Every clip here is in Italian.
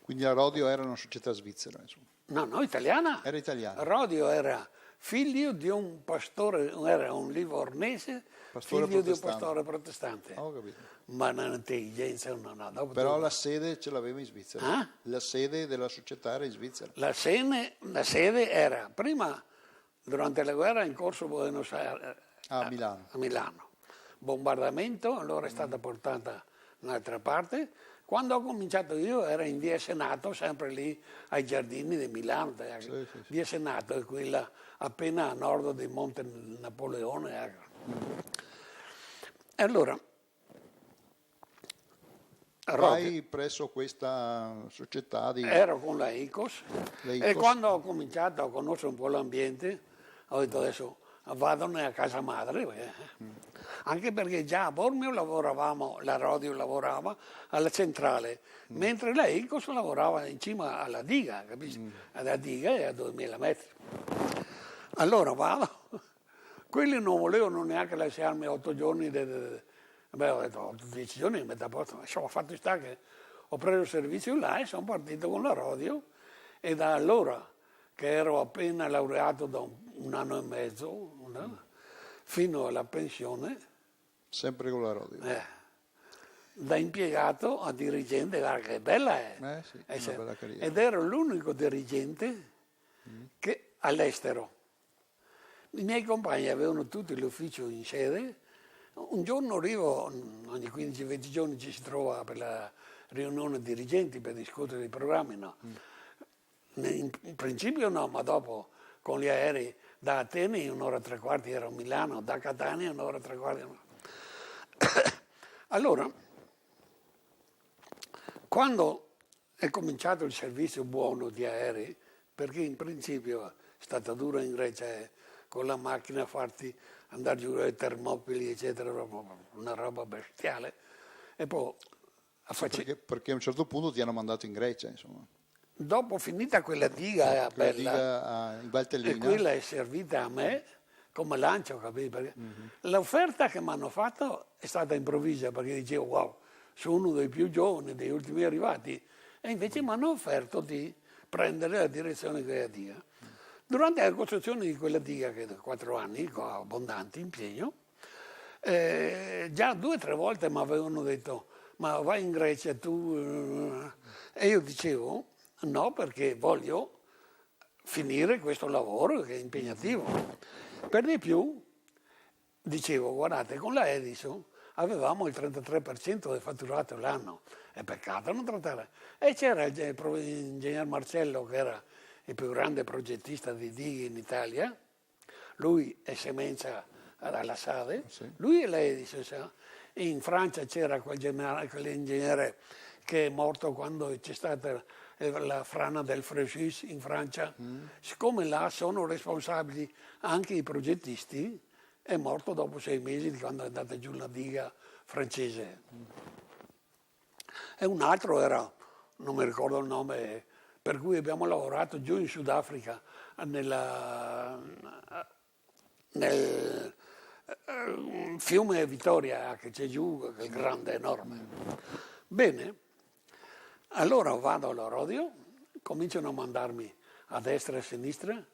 Quindi la Rodio era una società svizzera, insomma. No, italiana. Era italiana. Rodio era figlio di un pastore, era un livornese, Pastore figlio di un protestante. pastore protestante. Ho capito. Ma un'intelligenza no. Però la sede ce l'aveva in Svizzera. Eh? La sede della società era in Svizzera. La sede era prima, durante la guerra, in corso Buenos Aires, A Milano. a Milano. Bombardamento, allora è stata portata in un'altra parte. Quando ho cominciato io era in via Senato, sempre lì ai giardini di Milano. Sì. Via Senato è quella appena a nord di Monte Napoleone. E allora, Vai presso questa società di... ero con la ICOS La e ICOS. quando ho cominciato a conoscere un po' l'ambiente ho detto adesso vado a casa madre, anche perché già a Bormio lavoravamo, la Rodio lavorava alla centrale, mentre la ICOS lavorava in cima alla diga, capisci? La diga è a 2000 metri. Allora vado, quelli non volevano neanche lasciarmi 8 giorni, beh, ho detto 8-10 giorni, metà posto, ho fatto sta che ho preso servizio là e sono partito con la Rodio e da allora che ero appena laureato da un anno e mezzo, fino alla pensione, Sempre con la Rodio. da impiegato a dirigente, guarda che bella è. Sì, una bella carriera. Ed ero l'unico dirigente che all'estero. I miei compagni avevano tutti l'ufficio in sede. Un giorno arrivo, ogni 15-20 giorni ci si trova per la riunione dirigenti per discutere i programmi, no. In principio no, ma dopo con gli aerei da Atene in un'ora e tre quarti ero a Milano, da Catania un'ora e tre quarti. Allora, quando è cominciato il servizio buono di aerei, perché in principio è stata dura in Grecia con la macchina farti andare giù ai Termopili, eccetera, una roba bestiale. E poi Perché a un certo punto ti hanno mandato in Grecia, insomma. dopo finita quella diga Quella bella, diga in Valtellina. e quella è servita a me come lancio, capito? Perché l'offerta che mi hanno fatto è stata improvvisa, perché dicevo, wow, sono uno dei più giovani, degli ultimi arrivati, e invece mi hanno offerto di prendere la direzione di quella diga. Durante la costruzione di quella diga, che da 4 anni, con abbondante impegno, già 2 o 3 volte mi avevano detto, ma vai in Grecia tu? E io dicevo, no, perché voglio finire questo lavoro che è impegnativo. Per di più, dicevo, guardate, con la Edison avevamo il 33% del fatturato l'anno, è peccato non trattare. E c'era l'ingegner Marcello, che era il più grande progettista di dighe in Italia, lui è Semenza alla Sade, lui e la Edison. In Francia c'era quell'ingegnere che è morto quando c'è stata la frana del Fréjus in Francia. Siccome là sono responsabili anche i progettisti, è morto dopo 6 mesi di quando è andata giù la diga francese. E un altro era, non mi ricordo il nome, per cui abbiamo lavorato giù in Sudafrica nel fiume Vittoria che c'è giù, che è grande, enorme. Bene, allora vado alla Rodio, cominciano a mandarmi a destra e a sinistra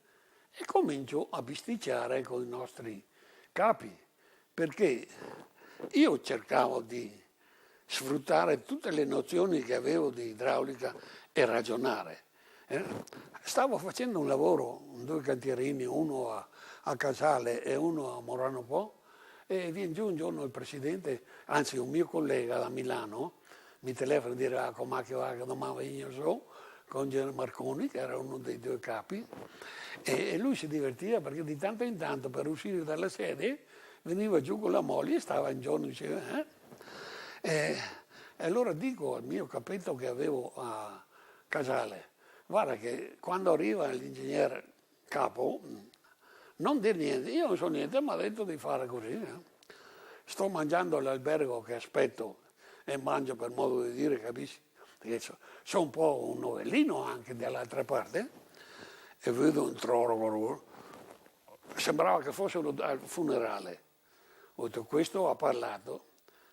e comincio a bisticciare con i nostri capi, perché io cercavo di sfruttare tutte le nozioni che avevo di idraulica e ragionare. Stavo facendo un lavoro, 2 cantierini, uno a Casale e uno a Morano Po, e viene giù un giorno il presidente, anzi un mio collega da Milano, mi telefona a dire come che va, che domani io so, con Gian Marconi, che era uno dei 2 capi, e lui si divertiva perché di tanto in tanto per uscire dalla sede veniva giù con la moglie, stava un giorno e diceva, E allora dico al mio capetto che avevo a Casale, guarda che quando arriva l'ingegnere capo, non dire niente, io non so niente, mi ha detto di fare così. Sto mangiando all'albergo che aspetto e mangio per modo di dire, capisci? Perché sono un po' un novellino anche dall'altra parte e vedo un troro, sembrava che fosse al funerale. Ho detto, questo ha parlato.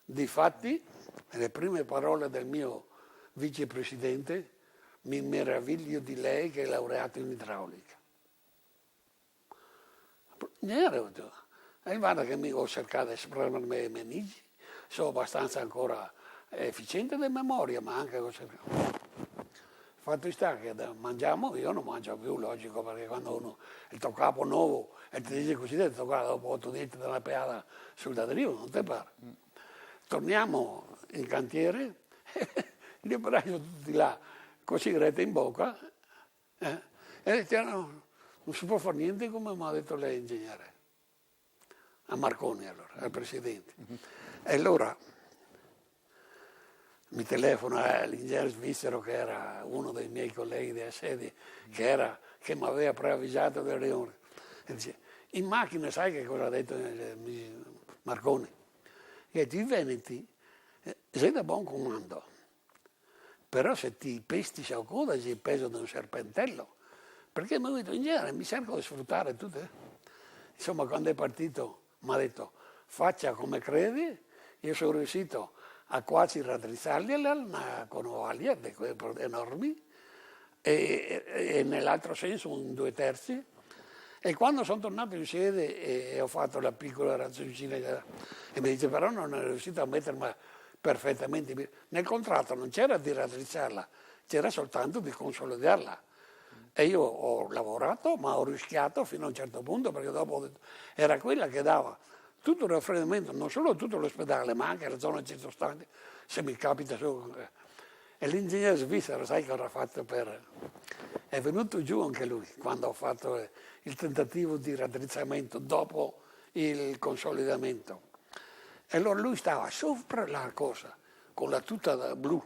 Difatti, le prime parole del mio vicepresidente, mi meraviglio di lei che è laureata in idraulica. E guarda che mi ho cercato di esprimermi i menigi, sono abbastanza ancora efficiente di memoria, ma anche ho cercato. Fatto sta che mangiamo, io non mangio più, logico, perché quando uno il tuo capo nuovo e ti dice così, ti guarda dopo 8 denti della peata sul ladrillo, non ti pare. Torniamo in cantiere, gli operai sono tutti là con sigarette in bocca e dicevano non si può fare niente come mi ha detto lei ingegnere. A Marconi allora, al presidente. E allora mi telefona l'ingegnere svizzero che era uno dei miei colleghi della sede, che mi aveva preavvisato del riunione. E dice, in macchina sai che cosa ha detto Marconi? Che i veneti sei da buon comando, però se ti pesti a coda sei il peso di un serpentello, perché mi ha detto in genere mi cerco di sfruttare tutte. Insomma, quando è partito mi ha detto faccia come credi, io sono riuscito a quasi raddrizzarli con ovaglie enormi e nell'altro senso un 2/3. E quando sono tornato in sede e ho fatto la piccola razzoncina e mi dice però non è riuscito a mettermi perfettamente bene. Nel contratto non c'era di raddrizzarla, c'era soltanto di consolidarla. E io ho lavorato, ma ho rischiato fino a un certo punto, perché dopo era quella che dava tutto il raffreddamento, non solo tutto l'ospedale, ma anche la zona circostante, se mi capita su. E l'ingegnere svizzero, sai cosa ha fatto È venuto giù anche lui, quando ho fatto il tentativo di raddrizzamento dopo il consolidamento. E allora lui stava sopra la cosa, con la tuta blu,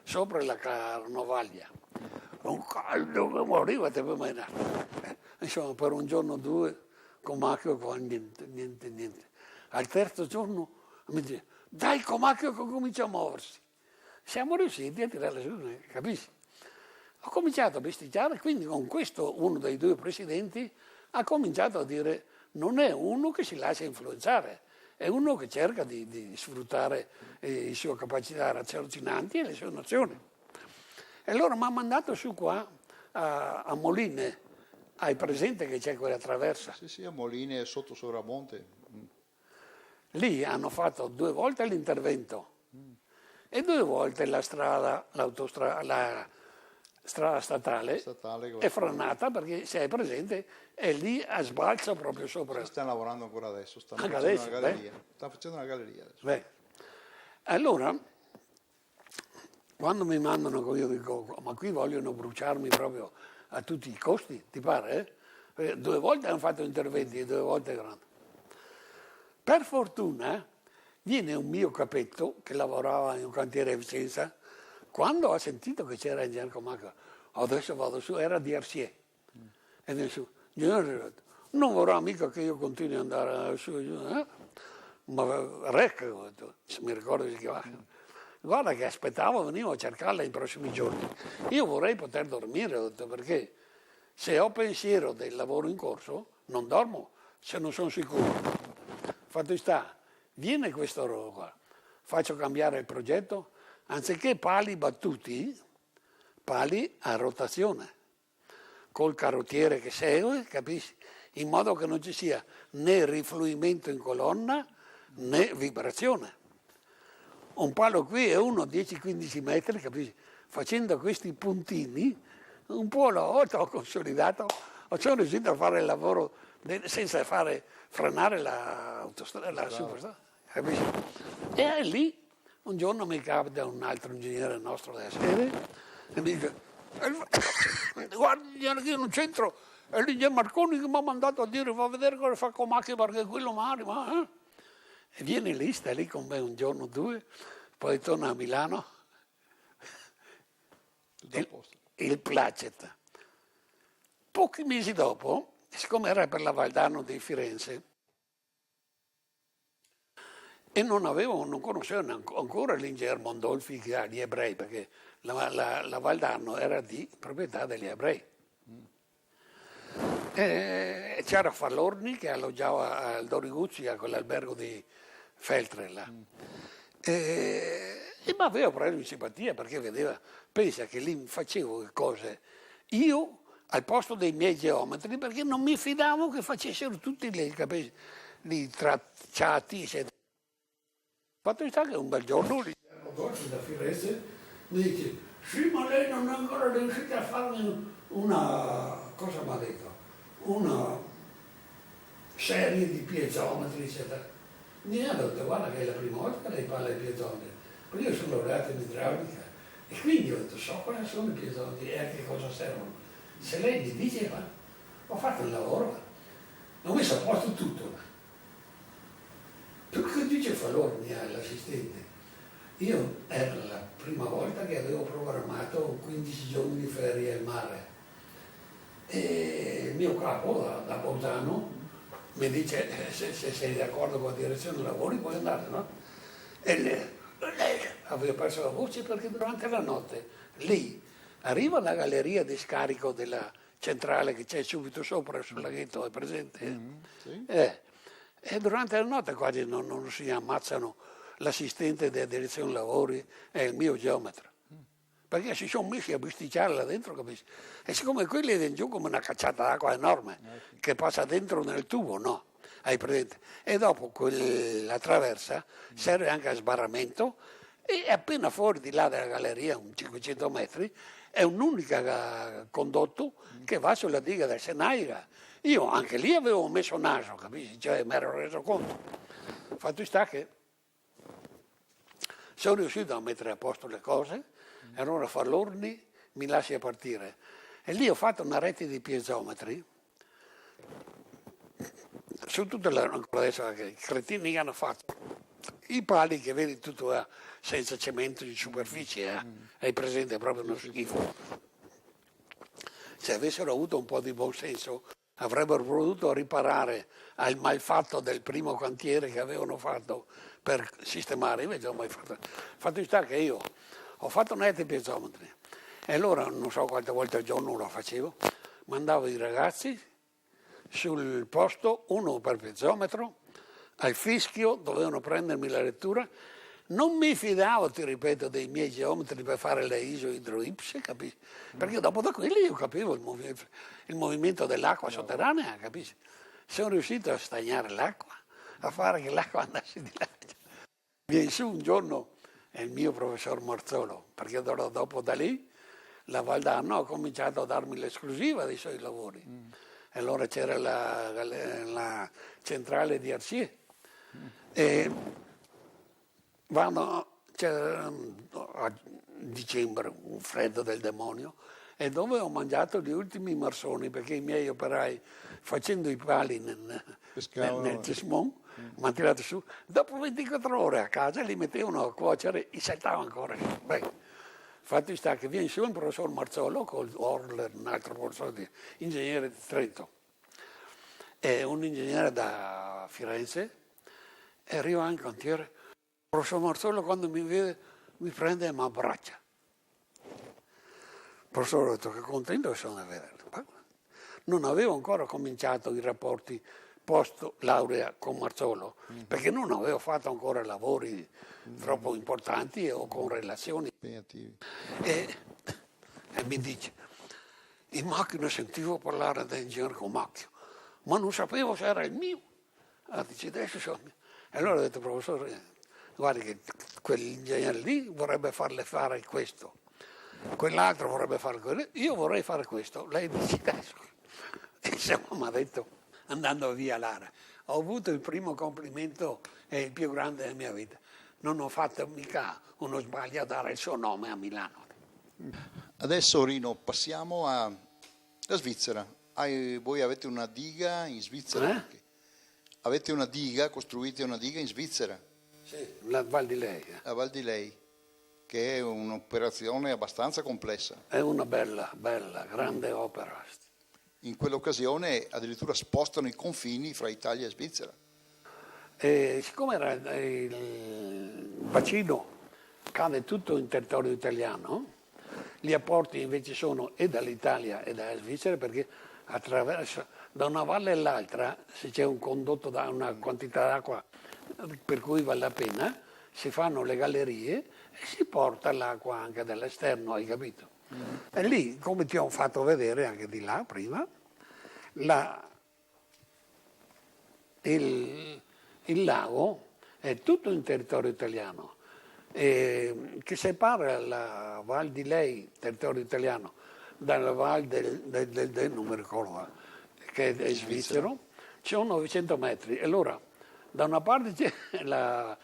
sopra la carnovaglia. Un caldo che moriva, insomma, per un giorno o due, Comacchio qua, niente. Al terzo giorno mi dice, dai Comacchio che comincia a muoversi. Siamo riusciti a tirarla su, capisci? Ho cominciato a besticciare, quindi con questo uno dei due presidenti ha cominciato a dire non è uno che si lascia influenzare, è uno che cerca di sfruttare le sue capacità raziocinanti e le sue nozioni. E allora mi ha mandato su qua a Moline, hai presente che c'è quella traversa? Sì, a Moline sotto Sovramonte. Lì hanno fatto 2 volte l'intervento e 2 volte la strada statale è frenata perché, se hai presente, è lì a sbalzo proprio sopra. Stanno lavorando ancora adesso, stanno Anche facendo adesso, una galleria. Stanno facendo una galleria adesso. Beh. Allora, quando mi mandano, io dico, ma qui vogliono bruciarmi proprio a tutti i costi, ti pare? 2 volte hanno fatto interventi e 2 volte grandi. Per fortuna viene un mio capetto che lavorava in un cantiere a Vicenza, quando ha sentito che c'era Ingegnere Comacchio, adesso vado su, era di Arsier. E adesso, non vorrà mica che io continui ad andare su e giù, ma Rec, mi ricordo che si chiamava. Guarda che aspettavo, venivo a cercarla nei prossimi giorni. Io vorrei poter dormire, perché se ho pensiero del lavoro in corso, non dormo se non sono sicuro. Fatto sta, viene questo rogo qua, faccio cambiare il progetto, anziché pali battuti, pali a rotazione, col carrottiere che segue, capisci? In modo che non ci sia né rifluimento in colonna né vibrazione. Un palo qui è uno 10-15 metri, capisci? Facendo questi puntini, un po' una volta ho consolidato, sono riuscito a fare il lavoro senza fare frenare la superstrada, capisci? E lì un giorno mi capita un altro ingegnere nostro della sede e mi dice guarda, io non c'entro, è l'ingegnere Marconi che mi ha mandato a dire va a vedere cosa fa Comacchio perché quello ma E viene lì, sta lì con me un giorno o 2, poi torna a Milano, il Placet. Pochi mesi dopo, siccome era per la Valdarno di Firenze, e non conoscevo ancora l'ingegnere Mondolfi che ha gli ebrei, perché la Valdarno era di proprietà degli ebrei. E c'era Fallorni che alloggiava al Doriguzzi a quell'albergo di Feltre là. E E mi aveva preso in simpatia perché vedeva, pensa che lì facevo le cose io al posto dei miei geometri perché non mi fidavo che facessero tutti i tracciati, eccetera. Fatto sta che un bel giorno lì, da Firenze, mi dice, sì, ma lei non è ancora riuscita a farmi una, cosa mi ha detto, una serie di piezometri, eccetera. Mi ha detto, guarda che è la prima volta che lei parla di piezometri, perché io sono laureato in idraulica e quindi ho detto, so cosa sono i piezometri e a che cosa servono. Se lei mi diceva, ho fatto il lavoro, ho messo a posto tutto. Che dice Falorni all'assistente? Io era la prima volta che avevo programmato 15 giorni di ferie al mare e il mio capo da Bolzano mi dice se sei d'accordo con la direzione dei lavori puoi andare, no? E lei aveva perso la voce perché durante la notte lì arriva la galleria di scarico della centrale che c'è subito sopra sul laghetto, è presente? Sì. E durante la notte quasi non si ammazzano l'assistente della direzione lavori e il mio geometra. Perché si sono messi a bisticciare là dentro, capisci? E siccome quelli è giù come una cacciata d'acqua enorme che passa dentro nel tubo, no? Hai presente? E dopo la traversa serve anche a sbarramento e appena fuori di là della galleria, un 500 metri, è un unico condotto che va sulla diga del Senaira. Io anche lì avevo messo naso, capisci? Cioè mi ero reso conto. Fatto sta che sono riuscito a mettere a posto le cose e allora Falorni mi lascia partire. E lì ho fatto una rete di piezometri su tutte le, ancora adesso che i cretini hanno fatto i pali che vedi tutto senza cemento di superficie, hai presente, proprio uno schifo. Se avessero avuto un po' di buon senso avrebbero voluto riparare al malfatto del primo cantiere che avevano fatto per sistemare, invece non ho mai fatto. Fatto sta che io ho fatto netti piezometri e allora non so quante volte al giorno lo facevo, mandavo i ragazzi sul posto, uno per piezometro, al fischio dovevano prendermi la lettura. Non mi fidavo, ti ripeto, dei miei geometri per fare le iso-idroipse, capisci? Perché dopo da quelli io capivo il movimento dell'acqua sotterranea, capisci? Sono riuscito a stagnare l'acqua, a fare che l'acqua andasse di là. Viene su un giorno il mio professor Marzolo, perché dopo da lì la Valdarno ha cominciato a darmi l'esclusiva dei suoi lavori. E allora c'era la centrale di Arcier. E c'era a dicembre un freddo del demonio e dove ho mangiato gli ultimi marsoni perché i miei operai facendo i pali nel Cismon mi hanno tirato su, dopo 24 ore a casa li mettevano a cuocere e saltavano ancora. Beh, fatto sta che viene su un professor Marzolo con Orler, un altro professore di ingegnere di Trento e un ingegnere da Firenze e arriva in cantiere. Il professor Marzolo quando mi vede mi prende e mi abbraccia. Il professore ha detto che contento che sono di vederlo. Non avevo ancora cominciato i rapporti post laurea con Marzolo, perché non avevo fatto ancora lavori troppo importanti o con relazioni. E mi dice, in macchina sentivo parlare dell'ingegnere Comacchio, ma non sapevo se era il mio. Dice, adesso sono. E allora ho detto, professore, guardi che quell'ingegnere lì vorrebbe farle fare questo, quell'altro vorrebbe fare quello, io vorrei fare questo, lei dice adesso. E insomma mi ha detto, andando via Lara, ho avuto il primo complimento e il più grande della mia vita. Non ho fatto mica uno sbaglio a dare il suo nome a Milano. Adesso Rino passiamo alla Svizzera. Voi avete una diga in Svizzera? Avete una diga, costruite una diga in Svizzera? Sì, la Val di Lei. La Val di Lei, che è un'operazione abbastanza complessa. È una bella, grande opera. In quell'occasione addirittura spostano i confini fra Italia e Svizzera. E siccome era il bacino cade tutto in territorio italiano, gli apporti invece sono e dall'Italia e dalla Svizzera perché attraverso da una valle all'altra, se c'è un condotto da una quantità d'acqua per cui vale la pena, si fanno le gallerie e si porta l'acqua anche dall'esterno, hai capito? E lì, come ti ho fatto vedere anche di là prima, il lago è tutto in territorio italiano, che separa la Val di Lei, territorio italiano, dalla Val non mi ricordo, che è svizzero, ci sono 900 metri. Allora, da una parte c'è la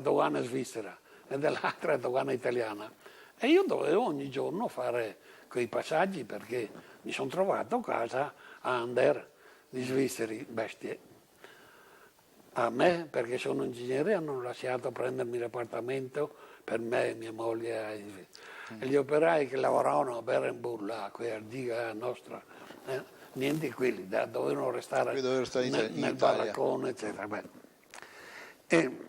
dogana svizzera e dall'altra la dogana italiana. E io dovevo ogni giorno fare quei passaggi perché mi sono trovato a casa a Ander di svizzeri, bestie. A me, perché sono ingegnere, hanno lasciato prendermi l'appartamento per me e mia moglie. E gli operai che lavoravano a Berenburg, là, qui a diga nostra, niente quelli, dovevano restare nel baraccone, eccetera. Beh. E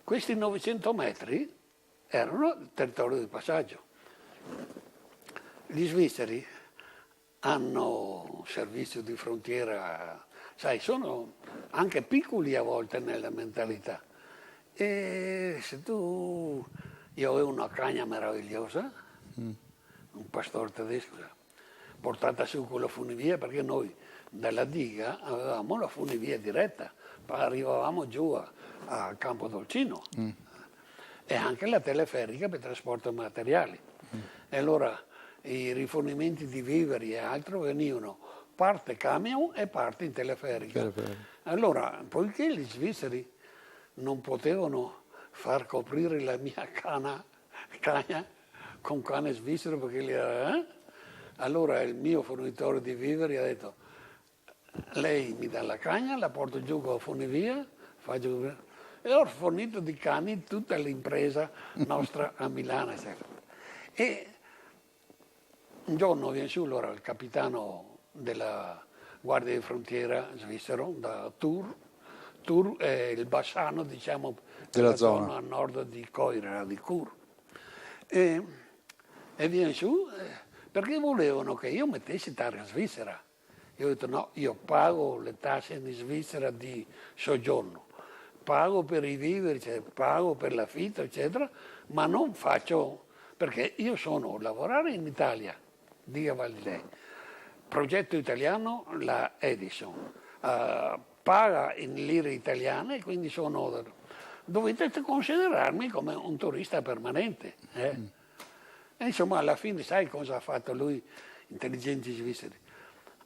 questi 900 metri erano territorio di passaggio. Gli svizzeri hanno servizio di frontiera, sai, sono anche piccoli a volte nella mentalità. E se io avevo una cagna meravigliosa, un pastore tedesco, portata su con la funivia, perché noi dalla diga avevamo la funivia diretta, arrivavamo giù a Campodolcino e anche la teleferica per trasporto materiali. E allora i rifornimenti di viveri e altro venivano parte camion e parte in teleferica. Allora, poiché gli svizzeri non potevano far coprire la mia cagna con cane svizzero perché allora il mio fornitore di viveri ha detto: lei mi dà la cagna, la porto giù con la funivia, e ho fornito di cani tutta l'impresa nostra a Milano. E un giorno viene su allora il capitano della Guardia di Frontiera svizzero da Tours è il Bassano, diciamo, della zona a nord di Coira, di Cur. E viene su perché volevano che io mettessi targa svizzera. Io ho detto no, io pago le tasse in Svizzera di soggiorno, pago per i viveri, cioè, pago per l'affitto, eccetera, ma non faccio, perché io sono lavorare in Italia, dica Valilei, progetto italiano, la Edison, paga in lire italiane e quindi dovete considerarmi come un turista permanente. E insomma, alla fine sai cosa ha fatto lui, intelligenti svizzeri?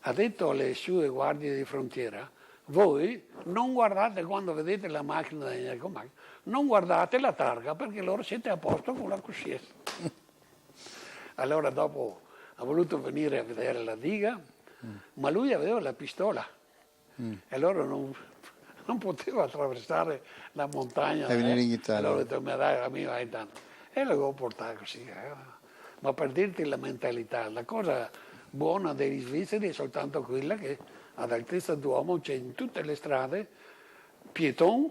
Ha detto alle sue guardie di frontiera: voi non guardate quando vedete la macchina degli ecomacchine, non guardate la targa perché loro siete a posto con la cucchietta. Allora dopo ha voluto venire a vedere la diga, ma lui aveva la pistola e allora non poteva attraversare la montagna. E venire in Italia. Allora ho detto: ma dai, amico, intanto. E l'avevo portato così. Ma per dirti la mentalità, la cosa buona degli svizzeri è soltanto quella che ad altezza d'uomo c'è in tutte le strade piéton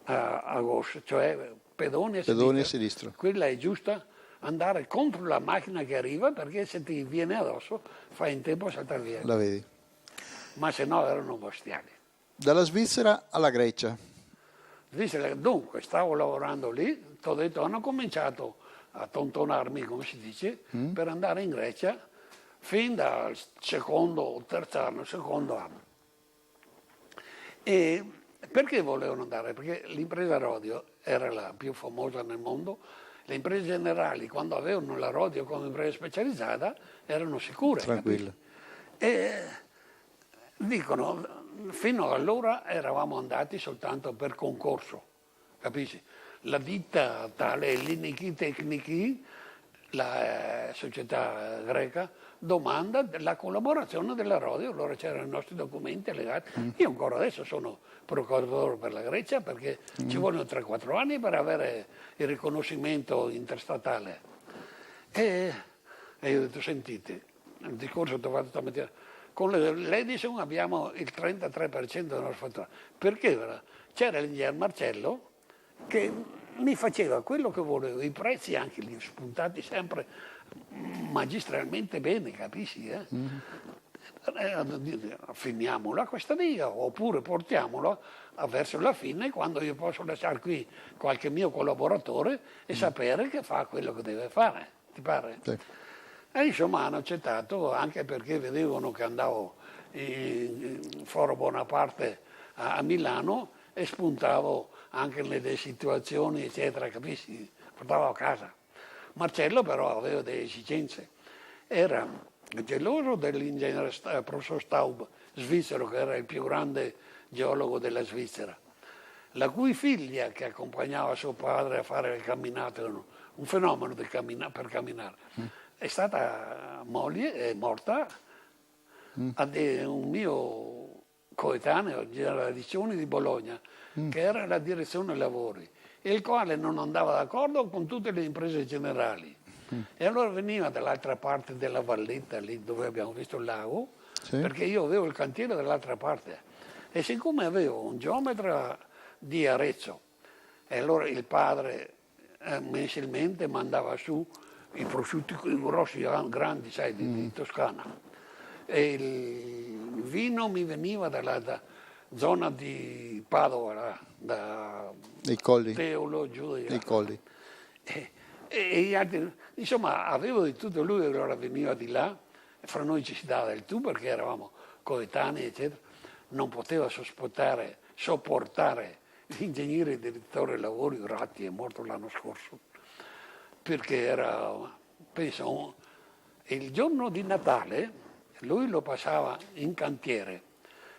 a gauche, cioè pedoni a sinistra. Quella è giusta, andare contro la macchina che arriva, perché se ti viene addosso fai in tempo a saltare via. La vedi. Ma se no erano bestiali. Dalla Svizzera alla Grecia. Dunque, stavo lavorando lì, ti ho detto, hanno cominciato a tontonarmi, come si dice, per andare in Grecia fin dal secondo anno. E perché volevano andare? Perché l'impresa Rodio era la più famosa nel mondo. Le imprese generali, quando avevano la Rodio come impresa specializzata, erano sicure. Tranquille. E dicono, fino ad allora eravamo andati soltanto per concorso, capisci? La ditta tale, l'Iniki Tecnici, la società greca, domanda la collaborazione della Rodio, allora c'erano i nostri documenti legati. Io ancora adesso sono procuratore per la Grecia perché ci vogliono 3-4 anni per avere il riconoscimento interstatale. E io ho detto, sentite, il discorso che ho fatto stamattina, con l'Edison abbiamo il 33% della nostra fatturato. Perché? C'era l'ingegner Marcello che mi faceva quello che volevo, i prezzi anche li ho spuntati sempre magistralmente bene, capisci? finiamola questa diga, oppure portiamola verso la fine, quando io posso lasciare qui qualche mio collaboratore e sapere che fa quello che deve fare, ti pare? Sì. E insomma hanno accettato, anche perché vedevano che andavo in Foro Bonaparte a Milano e spuntavo anche nelle situazioni, eccetera, capisci? Portavo a casa. Marcello però aveva delle esigenze. Era geloso dell'ingegnere professor Staub, svizzero, che era il più grande geologo della Svizzera, la cui figlia, che accompagnava suo padre a fare le camminate, un fenomeno per camminare, è stata moglie, è morta, un mio coetaneo della Riccioni di Bologna, che era la direzione lavori, il quale non andava d'accordo con tutte le imprese generali. E allora veniva dall'altra parte della valletta, lì dove abbiamo visto il lago, Sì. perché io avevo il cantiere dall'altra parte. E siccome avevo un geometra di Arezzo, e allora il padre mensilmente mandava su i prosciutti grossi, grandi, sai, di Toscana. E il vino mi veniva dalla zona di Padova, da Dei colli. Teolo, giù di là. Dei colli. E gli altri, insomma, avevo di tutto. Lui allora veniva di là, e fra noi ci si dava del tu perché eravamo coetanei, eccetera. Non poteva sopportare l'ingegnere direttore lavori, Ratti, è morto l'anno scorso, perché era, penso, il giorno di Natale lui lo passava in cantiere,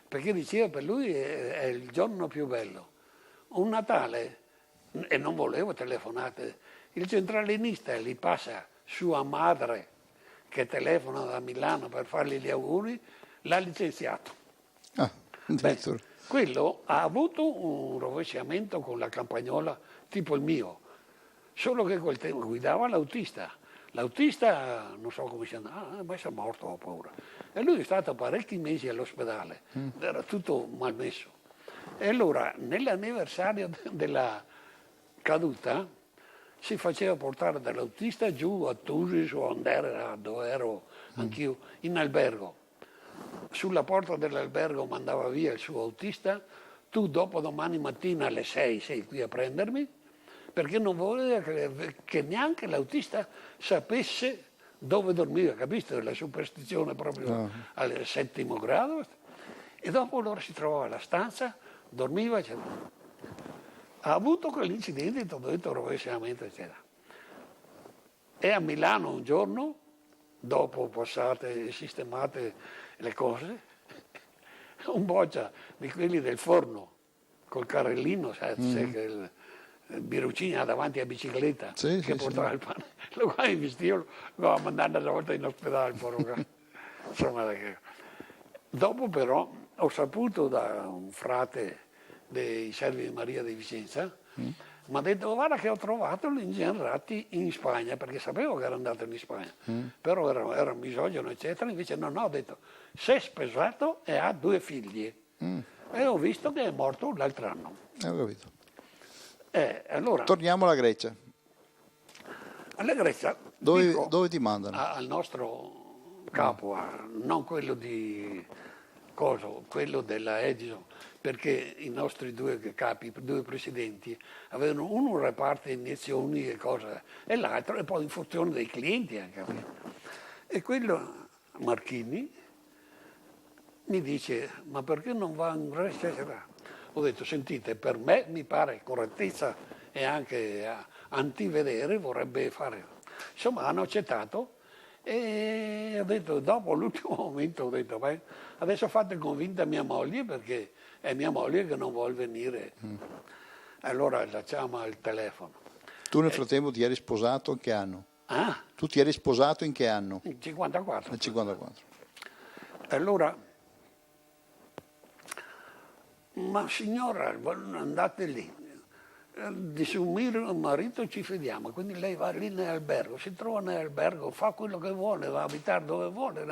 perché diceva per lui è il giorno più bello. Un Natale, e non volevo telefonate, il centralinista gli passa sua madre che telefona da Milano per fargli gli auguri, l'ha licenziato. Ah, Beh, addirittura. quello ha avuto un rovesciamento con la campagnola tipo il mio, solo che quel tempo guidava l'autista. L'autista, non so come sia andato, ma è morto, ho paura. E lui è stato parecchi mesi all'ospedale, era tutto malmesso. E allora, nell'anniversario della caduta, si faceva portare dall'autista giù a Tusis o Andera, dove ero anch'io, in albergo. Sulla porta dell'albergo mandava via il suo autista, tu dopo domani mattina alle 6 sei qui a prendermi, perché non voleva che neanche l'autista sapesse dove dormiva, capito? La superstizione proprio al 7° grado. E dopo allora si trovava alla stanza, dormiva, eccetera. Ha avuto quell'incidente, ti ho detto, rovesciamento, eccetera. E a Milano un giorno, dopo passate e sistemate le cose, un boccia di quelli del forno, col carrellino, sai che il Biruccini ha davanti a bicicletta, Sì, che sì, portava il pane, lo qua in vestito, lo ha mandato una volta in ospedale, insomma, dopo però ho saputo da un frate dei Servi di Maria di Vicenza, mi ha detto guarda che ho trovato l'ingegnere Ratti in Spagna, perché sapevo che era andato in Spagna, però era misogino, eccetera. Invece no, ho detto si è sposato e ha 2 figli. E ho visto che è morto l'altro anno. Ho capito. Allora, Torniamo alla Grecia. alla Grecia, Dove ti mandano? al nostro capo, non quello di quello della Edison, perché i nostri 2 capi, 2 presidenti, avevano uno un reparto di iniezioni e cose, e l'altro e poi in funzione dei clienti anche. E quello, Marchini, mi dice, ma perché non va in Grecia? Ho detto, sentite, per me mi pare correttezza e anche antivedere vorrebbe fare. Insomma, hanno accettato. E ho detto, dopo l'ultimo momento, ho detto, beh, adesso fate convinta mia moglie perché è mia moglie che non vuole venire. Allora la chiama al telefono. Tu nel frattempo ti eri sposato in che anno? Ah, Tu ti eri sposato in che anno? il 54. Nel 54. Allora, ma signora, andate lì. Di suo marito ci fidiamo, quindi lei va lì nell'albergo, si trova nell'albergo, fa quello che vuole, va a abitare dove vuole.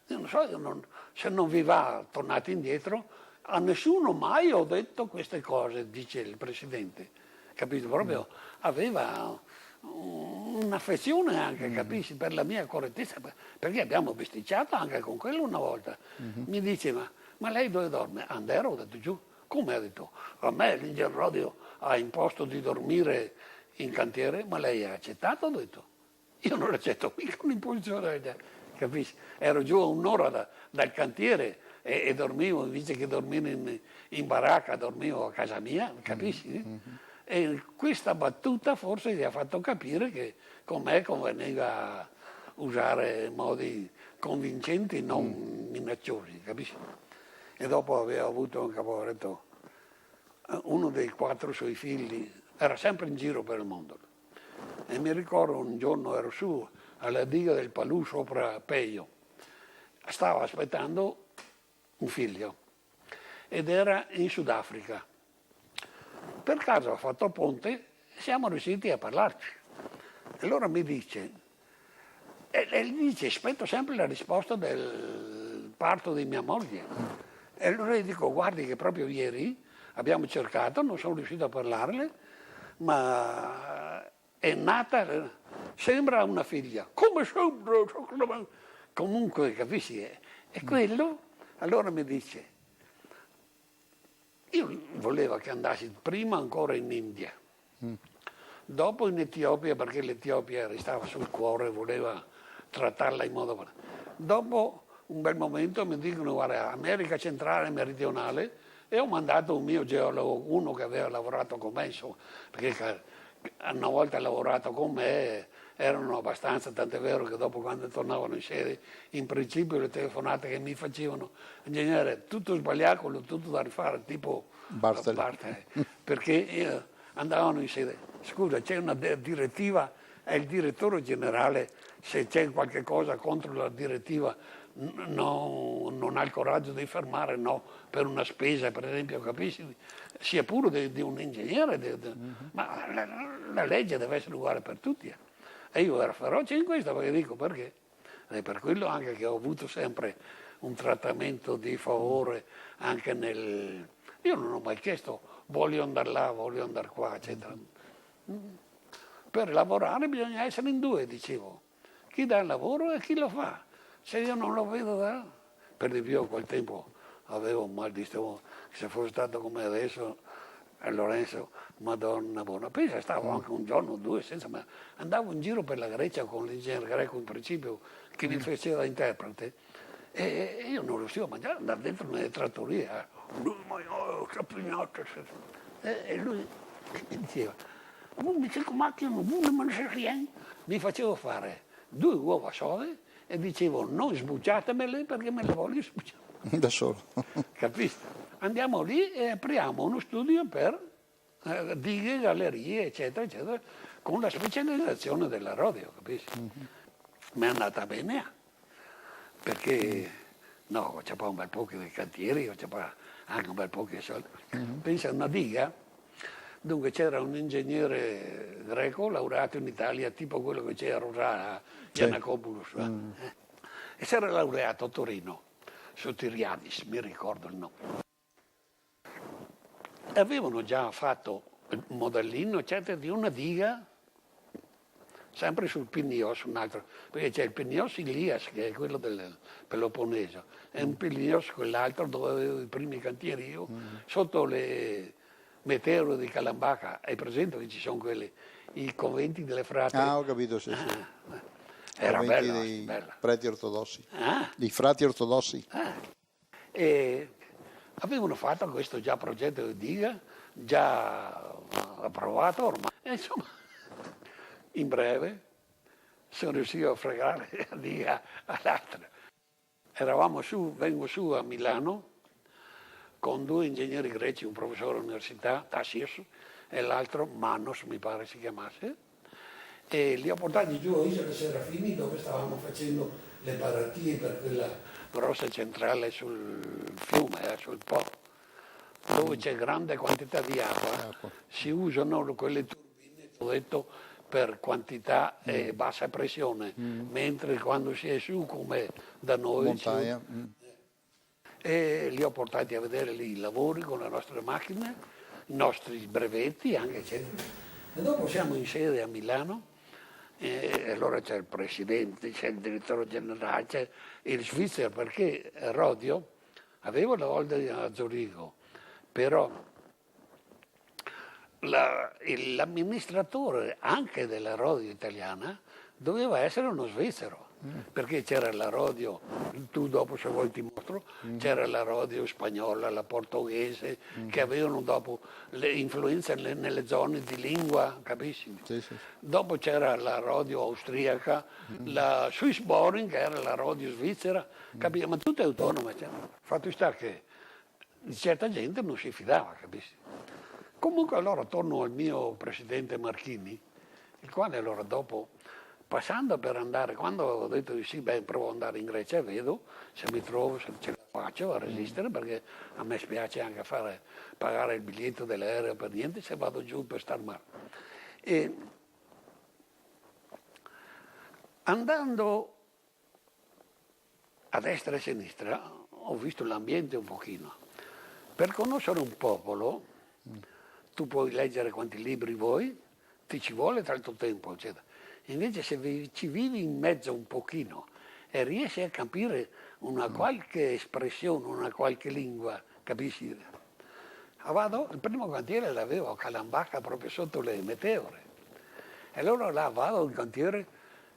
Io non so, se non vi va, tornate indietro. A nessuno mai ho detto queste cose, dice il Presidente. Capito? Proprio aveva un'affezione anche, capisci, per la mia correttezza, perché abbiamo besticciato anche con quello una volta. Mi dice, ma lei dove dorme? Andero, ho detto giù. Come ha detto? A me l'Ingegner Rodio ha imposto di dormire in cantiere, ma lei ha accettato, ho detto. Io non l'accetto mica un'imposizione, capisci? Ero giù a un'ora dal cantiere e dormivo, invece che dormire in baracca, dormivo a casa mia, capisci? E questa battuta forse gli ha fatto capire che con me conveniva usare modi convincenti, non minacciosi, capisci? E dopo aveva avuto un caporetto, uno dei 4 suoi figli, era sempre in giro per il mondo. E mi ricordo un giorno ero su alla diga del Palù sopra Peio, stava aspettando un figlio ed era in Sudafrica. Per caso ha fatto ponte e siamo riusciti a parlarci. E allora mi dice, e gli dice, aspetto sempre la risposta del parto di mia moglie. E allora gli dico, guardi che proprio ieri abbiamo cercato, non sono riuscito a parlarle, ma è nata, sembra una figlia. Come sembra? Comunque, capisci? E quello, allora mi dice, io volevo che andassi prima ancora in India, dopo in Etiopia, perché l'Etiopia restava sul cuore, voleva trattarla in modo... Dopo un bel momento mi dicono, guarda, America centrale e meridionale, e ho mandato un mio geologo, uno che aveva lavorato con me, insomma, perché una volta lavorato con me erano abbastanza, tant'è vero che dopo quando tornavano in sede, in principio le telefonate che mi facevano, ingegnere, tutto sbagliato, tutto da rifare, tipo Bartoli, perché andavano in sede, scusa, c'è una direttiva, è il direttore generale, se c'è qualche cosa contro la direttiva non ha il coraggio di fermare, no, per una spesa, per esempio, capisci? Sia pure di un ingegnere, ma la legge deve essere uguale per tutti. E io ero feroce in questo, perché dico perché? Ed è per quello anche che ho avuto sempre un trattamento di favore anche nel... Io non ho mai chiesto voglio andare là, voglio andare qua, eccetera. Per lavorare bisogna essere in 2, dicevo. Chi dà il lavoro e chi lo fa. Se io non lo vedo da... Per di più a quel tempo avevo un mal di stomaco, se fosse stato come adesso, Lorenzo, Madonna buona. Pensa, stavo anche un giorno o 2 senza... Ma andavo in giro per la Grecia con l'ingegnere greco in principio, che mi faceva da interprete, e io non riuscivo a mangiare, andare dentro nelle trattorie. Lui e lui mi diceva, mi facevo fare 2 uova sode e dicevo non sbucciatemele perché me le voglio sbucciare. Da solo. Capisci? Andiamo lì e apriamo uno studio per dighe, gallerie, eccetera, eccetera, con la specializzazione della Rodio, capisci? Mi è andata bene, perché no, c'è un bel po' di cantieri, c'è anche un bel po' di soldi. Pensa a una diga, dunque c'era un ingegnere greco laureato in Italia, tipo quello che c'era a Rosà, Giannacopoulos, e si era laureato a Torino, su Tiriadis, mi ricordo il nome. Avevano già fatto il modellino, eccetera, di una diga, sempre sul Pinios, un altro, perché c'è il Pinios Ilias, che è quello del Peloponneso, e un Pinios, quell'altro, dove avevo i primi cantieri io, sotto le meteore di Calambaca. Hai presente che ci sono quelli, i conventi delle frate? Ah, ho capito, sì. Era bella, dei bella. preti ortodossi, dei frati ortodossi. E avevano fatto questo già progetto di diga, già approvato ormai. E insomma, in breve sono riuscito a fregare la diga all'altra. Vengo su a Milano con 2 ingegneri greci, un professore all'università, Tassius, e l'altro Manos, mi pare si chiamasse, e li ho portati giù a Isola Serafini, dove stavamo facendo le paratie per quella grossa centrale sul fiume, sul Po, dove c'è grande quantità di acqua. Si usano quelle turbine, ho detto, per quantità e bassa pressione, mentre quando si è su, come da noi, Montaia. e li ho portati a vedere lì i lavori con le nostre macchine, i nostri brevetti anche, eccetera. E dopo siamo in sede a Milano E allora c'è il presidente, c'è il direttore generale, c'è il svizzero, perché Rodio aveva la holding a Zurigo, però l'amministratore anche della Rodio italiana doveva essere uno svizzero, perché c'era la Rodio, tu dopo se vuoi ti mostro, c'era la Rodio spagnola, la portoghese, che avevano dopo le influenze nelle zone di lingua, capisci? Sì, sì. Dopo c'era la Rodio austriaca, la Swiss Boring, che era la Rodio svizzera, capisci? Ma tutte autonome. Cioè. Fatto sta che di certa gente non si fidava, capisci? Comunque allora torno al mio presidente Marchini, il quale allora dopo, passando per andare, quando ho detto di sì, beh, provo ad andare in Grecia e vedo se mi trovo, se ce la faccio a resistere, perché a me spiace anche pagare il biglietto dell'aereo per niente se vado giù per star male. E andando a destra e a sinistra ho visto l'ambiente un pochino. Per conoscere un popolo, tu puoi leggere quanti libri vuoi, ti ci vuole tanto tempo, eccetera. Invece se ci vivi in mezzo un pochino e riesci a capire una qualche espressione, una qualche lingua, capisci? Vado, il primo cantiere l'avevo a Calambacca proprio sotto le meteore. E allora là vado in cantiere,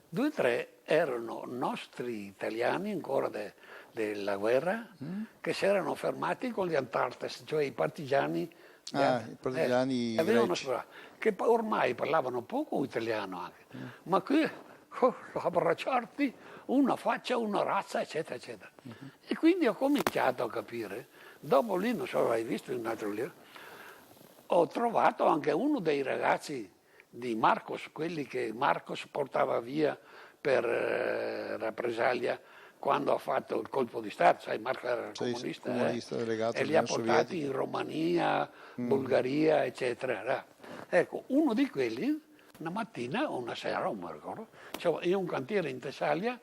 2 o 3 erano nostri italiani ancora della guerra che si erano fermati con gli Antartes, cioè i partigiani. I partigiani greci. Che ormai parlavano poco italiano anche, ma qui abbracciarti una faccia, una razza, eccetera, eccetera. E quindi ho cominciato a capire, dopo lì, non so, hai visto in un altro libro, ho trovato anche uno dei ragazzi di Marcos, quelli che Marcos portava via per rappresaglia quando ha fatto il colpo di Stato, sai, Marco era comunista, delegato e li ha portati in Romania, Bulgaria, eccetera. Ecco, uno di quelli, una mattina o una sera, non mi ricordo, in un cantiere in Tessalia,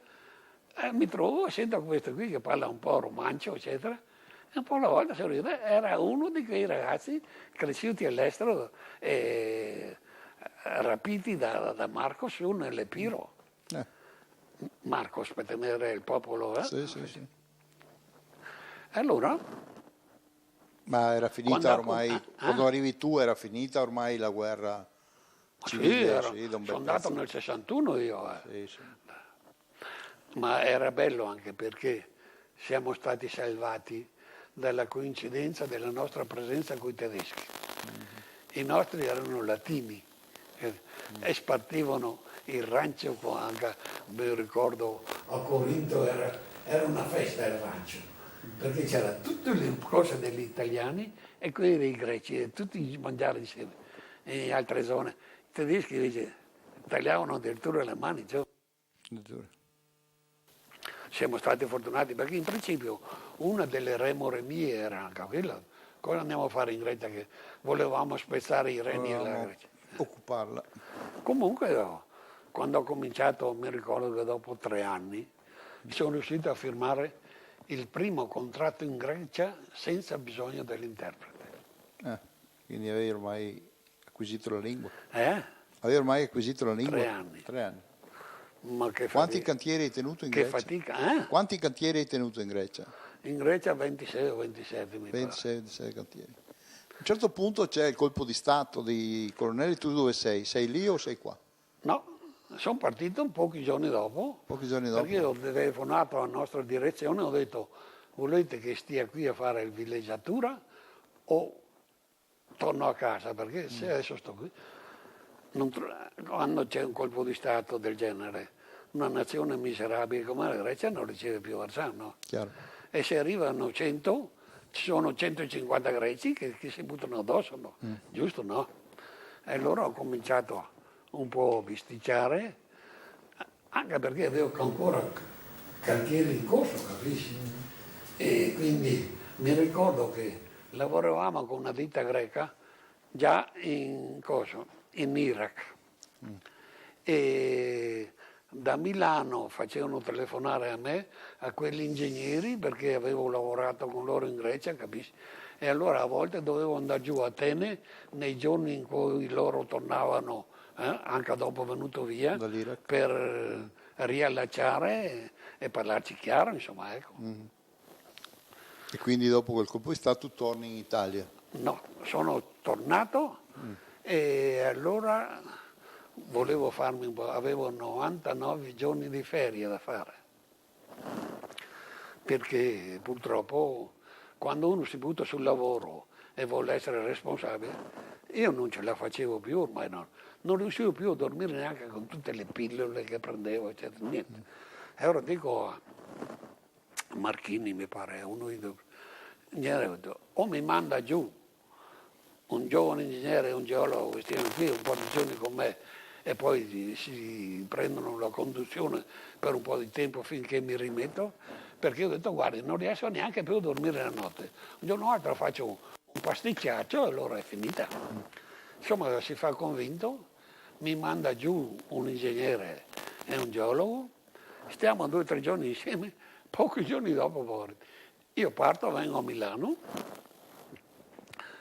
mi trovo e sento questo qui che parla un po' romancio, eccetera, e un po' alla volta sorride, era uno di quei ragazzi cresciuti all'estero e rapiti da Marcos su nell'Epiro. Marcos per tenere il popolo. Sì, sì, sì. Allora? Ma era finita ormai, quando arrivi tu era finita ormai la guerra civile? Sì, sono andato nel 61 io. Sì, sì. Ma era bello anche perché siamo stati salvati dalla coincidenza della nostra presenza con i tedeschi. I nostri erano latini e spartivano il rancio anche, mi ricordo a Corinto era una festa il rancio, perché c'era tutte le cose degli italiani e quelle dei greci, e tutti mangiare insieme. E in altre zone i tedeschi invece tagliavano addirittura le mani. Cioè. Siamo stati fortunati perché in principio una delle remore mie era anche quella, cosa andiamo a fare in Grecia, che volevamo spezzare i reni alla Grecia. Occuparla. Comunque quando ho cominciato, mi ricordo che dopo 3 anni, sono riuscito a firmare il primo contratto in Grecia senza bisogno dell'interprete. Quindi avevi ormai acquisito la lingua? Avevi ormai acquisito la lingua? 3 anni. 3 anni. Ma che Quanti cantieri hai tenuto in che Grecia? fatica, Quanti cantieri hai tenuto in Grecia? In Grecia 26 o 27 mi 26 cantieri. A un certo punto c'è il colpo di Stato di Colonnelli, tu dove sei? Sei lì o sei qua? No, sono partito pochi giorni dopo. Pochi giorni dopo? Perché ho telefonato alla nostra direzione e ho detto: volete che stia qui a fare il villeggiatura o torno a casa? Perché se adesso sto qui, quando c'è un colpo di Stato del genere, una nazione miserabile come la Grecia non riceve più Varsano. Chiaro. E se arrivano 100, ci sono 150 greci che si buttano addosso, no? Giusto, no? E allora ho cominciato un po' a bisticciare, anche perché avevo ancora cantieri in corso, capisci? E quindi mi ricordo che lavoravamo con una ditta greca già in Iraq. E da Milano facevano telefonare a me, a quegli ingegneri, perché avevo lavorato con loro in Grecia, capisci? E allora a volte dovevo andare giù a Atene nei giorni in cui loro tornavano anche dopo venuto via, Dall'Iraq. per riallacciare e parlarci chiaro, insomma, ecco. E quindi dopo quel colpo di Stato torni in Italia. No, sono tornato e allora volevo farmi un po', avevo 99 giorni di ferie da fare, perché purtroppo quando uno si butta sul lavoro e vuole essere responsabile, io non ce la facevo più ormai, non riuscivo più a dormire neanche con tutte le pillole che prendevo, eccetera, niente. E ora dico a Marchini, mi pare, uno dei due, o mi manda giù un giovane ingegnere e un geologo che stiano qui un po' di giorni con me e poi si prendono la conduzione per un po' di tempo finché mi rimetto, perché ho detto guardi, non riesco neanche più a dormire la notte, un giorno o altro faccio un pasticciaccio e allora è finita. Insomma si fa convinto, mi manda giù un ingegnere e un geologo, stiamo 2 o 3 giorni insieme, pochi giorni dopo io parto, vengo a Milano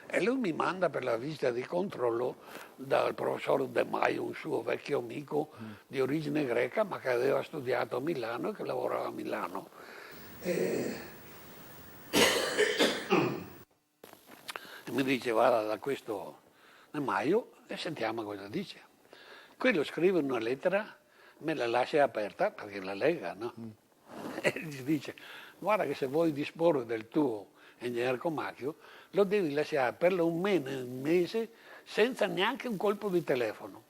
e lui mi manda per la visita di controllo dal professor De Maio, un suo vecchio amico di origine greca, ma che aveva studiato a Milano e che lavorava a Milano. E mi dice vada da questo De Maio e sentiamo cosa dice. Quello scrive una lettera, me la lascia aperta perché la lega, no? E gli dice guarda che se vuoi disporre del tuo ingegnere Comacchio lo devi lasciare per un mese senza neanche un colpo di telefono.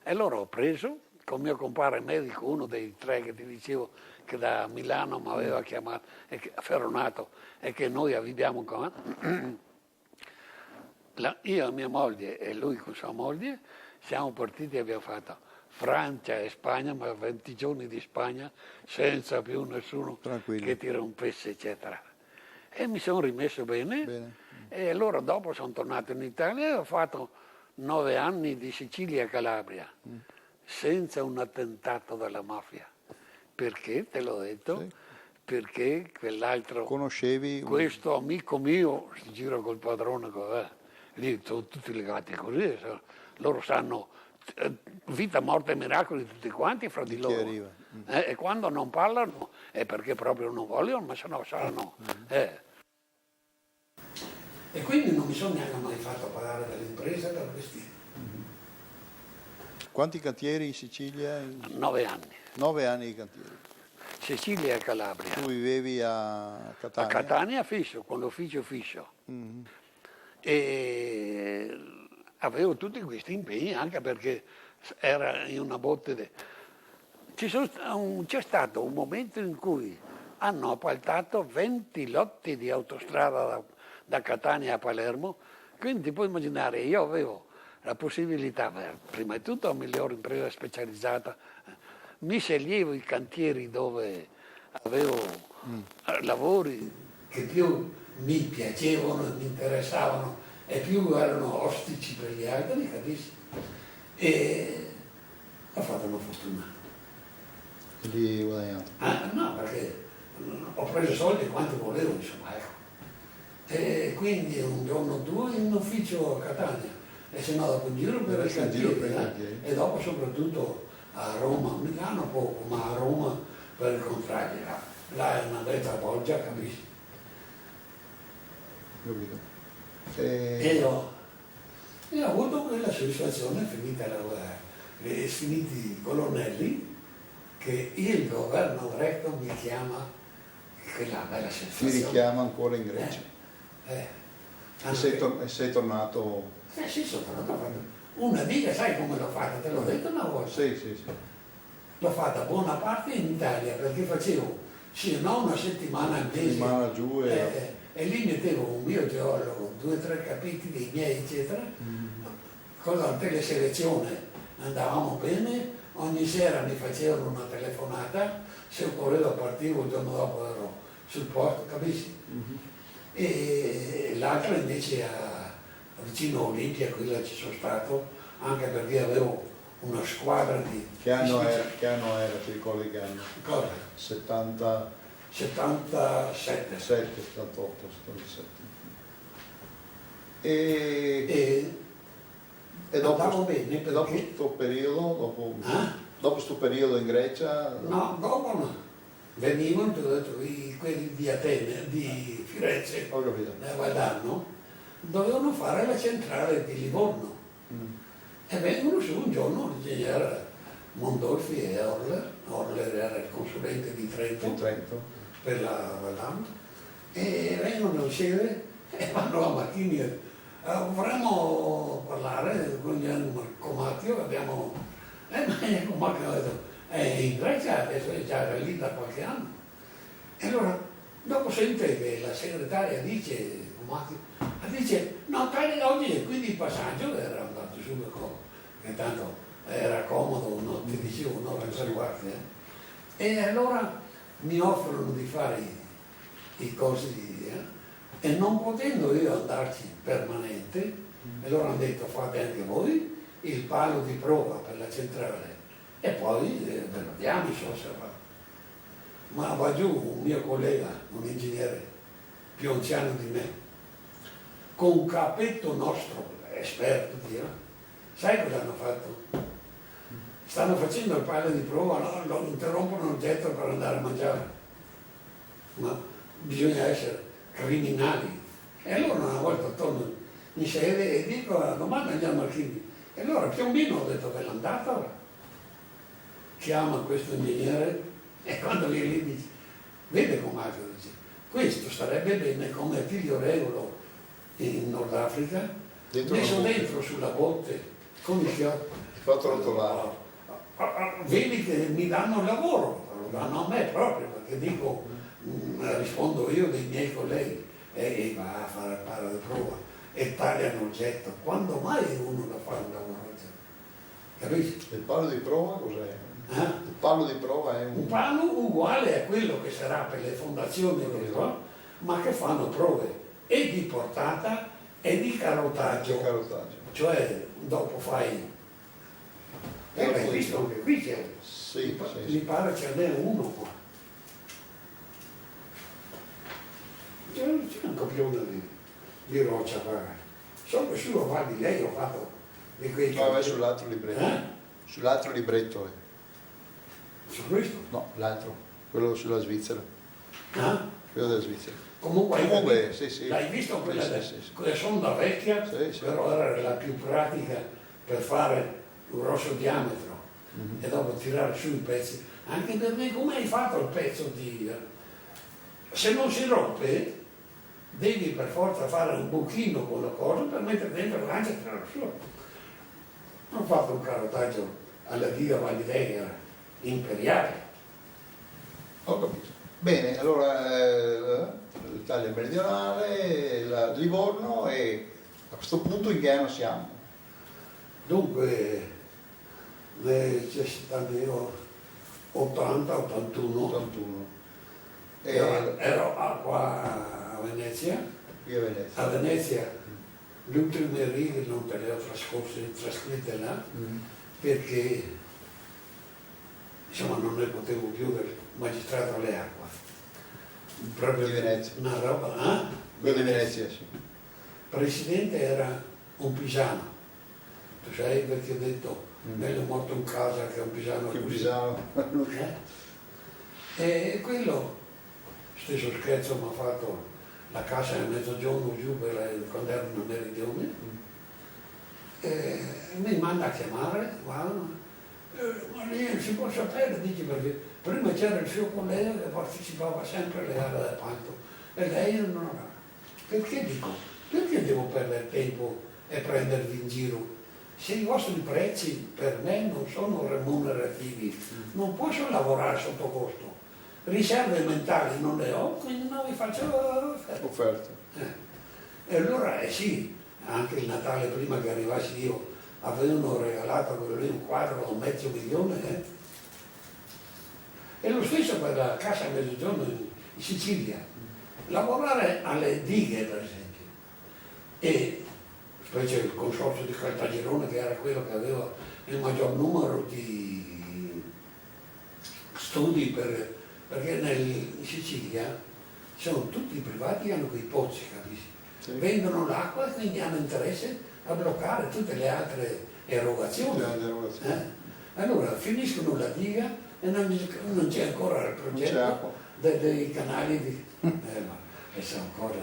E allora ho preso con mio compare medico, uno dei 3 che ti dicevo che da Milano mi aveva chiamato, Ferronato, e che noi abbiamo qua. Io e mia moglie e lui con sua moglie siamo partiti e abbiamo fatto Francia e Spagna, ma 20 giorni di Spagna senza più nessuno Tranquillo. che ti rompesse, eccetera. E mi sono rimesso bene. E allora dopo sono tornato in Italia e ho fatto 9 anni di Sicilia e Calabria, senza un attentato della mafia. Perché, te l'ho detto, Sì. perché quell'altro, Conoscevi questo amico mio, si gira col padrone, lì sono tutti legati così, loro sanno vita, morte e miracoli tutti quanti fra di chi loro. arriva. E quando non parlano è perché proprio non vogliono, ma se no saranno. E quindi non mi sono neanche mai fatto pagare dall'impresa per questi Quanti cantieri in Sicilia? 9 anni. 9 anni di cantieri. Sicilia e Calabria. Tu vivevi a Catania? A Catania fisso, con l'ufficio fisso. E avevo tutti questi impegni anche perché era in una botte. C'è stato un momento in cui hanno appaltato 20 lotti di autostrada da Catania a Palermo, quindi ti puoi immaginare, io avevo la possibilità, prima di tutto la migliore impresa specializzata, mi sceglievo i cantieri dove avevo lavori che più mi piacevano e mi interessavano e più erano ostici per gli altri, capisci? E ho fatto una fortuna. E lì guadagnato. No, perché ho preso soldi quanto volevo, insomma, ecco. E quindi un giorno o 2 in ufficio a Catania e se no dopo in giro per i cantieri, e dopo soprattutto a Roma, a Milano poco, ma a Roma per il contrario, là è una bella poggia, capisci? E ho avuto quella soddisfazione, finita la guerra, e finiti i colonnelli, che il governo greco mi chiama, quella bella sensazione. Ti richiama ancora in Grecia. E sei tornato? Sì, sono tornato. Una diga, sai come l'ho fatta? Te l'ho detto una volta. Sì. L'ho fatta buona parte in Italia perché facevo, sì, no, una settimana al mese. Settimana giù e lì mettevo un mio geologo, 2 o 3 capitoli miei, eccetera. Con la teleselezione andavamo bene, ogni sera mi facevano una telefonata, se occorreva partivo il giorno dopo ero sul posto, capisci? E l'altro invece vicino a Olimpia, qui là ci sono stato, anche perché avevo una squadra di... Che anno era? Ti ricordi che anno? Cosa? 77, 77. 78, 77. E E andavo bene e dopo perché... questo periodo, dopo questo periodo in Grecia, No, dopo no. Venivano, ti ho detto, quelli di Atene, di Firenze, ho capito. da Valdarno, dovevano fare la centrale di Livorno. E vengono su un giorno l'ingegnere Mondolfi e Orler era il consulente di Trento, In Trento. per la Valdarno, e vengono in sede e vanno a Marchini. Vorremmo parlare con Gian Comacchio, abbiamo... ma Comacchio ha detto, in Grecia adesso è già lì da qualche anno. E allora, dopo sente che la segretaria dice, dice, no, cari, oggi è quindi il passaggio, era andato subito, che tanto era comodo, no, ti dicevo un'ora e tre quarti. E allora mi offrono di fare i corsi e non potendo io andarci permanente, e loro hanno detto fate anche voi il palo di prova per la centrale e poi ve lo diamo se va. Ma va giù un mio collega, un ingegnere più anziano di me, con un capetto nostro, esperto, sai cosa hanno fatto? Stanno facendo il palo di prova, no? Lo interrompono il getto per andare a mangiare. Ma bisogna essere criminali. E allora una volta torno in sede e dico la domanda agli Marchini. E allora Piombino ho detto ve l'andata ora? Chiama questo ingegnere e quando lì dice, vede com'è, dice, questo starebbe bene come figlio regolo in Nord Africa, messo dentro sulla botte con i fiori. Fatto rotolare. Vedi che mi danno il lavoro, lo danno a me proprio, perché dico, rispondo io dei miei colleghi, e va a fare il palo di prova e tagliano il getto. Quando mai uno da fare un lavoro del genere? Capisci? Il palo di prova cos'è? Il palo di prova è un palo uguale a quello che sarà per le fondazioni, ma che fanno prove e di portata e di carotaggio. Cioè dopo fai... hai visto anche qui c'è? Sì, mi pare ce n'è uno qua. C'è un copione di roccia qua. Solo su a Val di Lei ho fatto di quei... No, sull'altro libretto. Sull'altro libretto. Su questo? No, l'altro, quello sulla Svizzera. Quello della Svizzera. Comunque sì. L'hai visto quella, quella sonda vecchia? Sì. Però era la più pratica per fare un grosso diametro e dopo tirare su i pezzi. Anche per me, come hai fatto il pezzo di... Se non si rompe, devi per forza fare un buchino con la cosa per mettere dentro l'ansia e tirare su. Ho fatto un carotaggio alla Diga Validea imperiale. Ho capito. Bene, allora l'Italia meridionale, Livorno e a questo punto in che anno siamo? Dunque, c'è stato 80, 81. Ero qua a Venezia. Qui a Venezia. A Venezia le ultime righe non te le ho trascritte là perché insomma non ne potevo più del magistrato alle acque. Proprio di Venezia. Una roba, Quello di Venezia, sì. Presidente era un pisano. Tu sai perché ho detto meglio morto in casa che un pisano. Che un pisano. E quello, stesso scherzo mi ha fatto la casa a mezzogiorno giù quando ero in meridione, mi manda a chiamare, guarda, ma lì non si può sapere, dice perché prima c'era il suo collega che partecipava sempre alle gare d'appalto e lei non aveva. Perché dico? Perché devo perdere tempo e prendervi in giro? Se i vostri prezzi per me non sono remunerativi, non posso lavorare sotto costo. Riserve mentali non le ho, quindi non vi faccio offerte. E allora sì, anche il Natale prima che arrivassi io avevano regalato quello lì un quadro da $500,000. E lo stesso per la Cassa a Mezzogiorno in Sicilia. Lavorare alle dighe per esempio. E specie il consorzio di Caltagirone che era quello che aveva il maggior numero di studi perché in Sicilia sono tutti privati che hanno quei pozzi, capisci? Sì. Vendono l'acqua e quindi hanno interesse a bloccare tutte le altre erogazioni. Allora finiscono la diga e non c'è ancora il progetto dei canali di... e sono cose...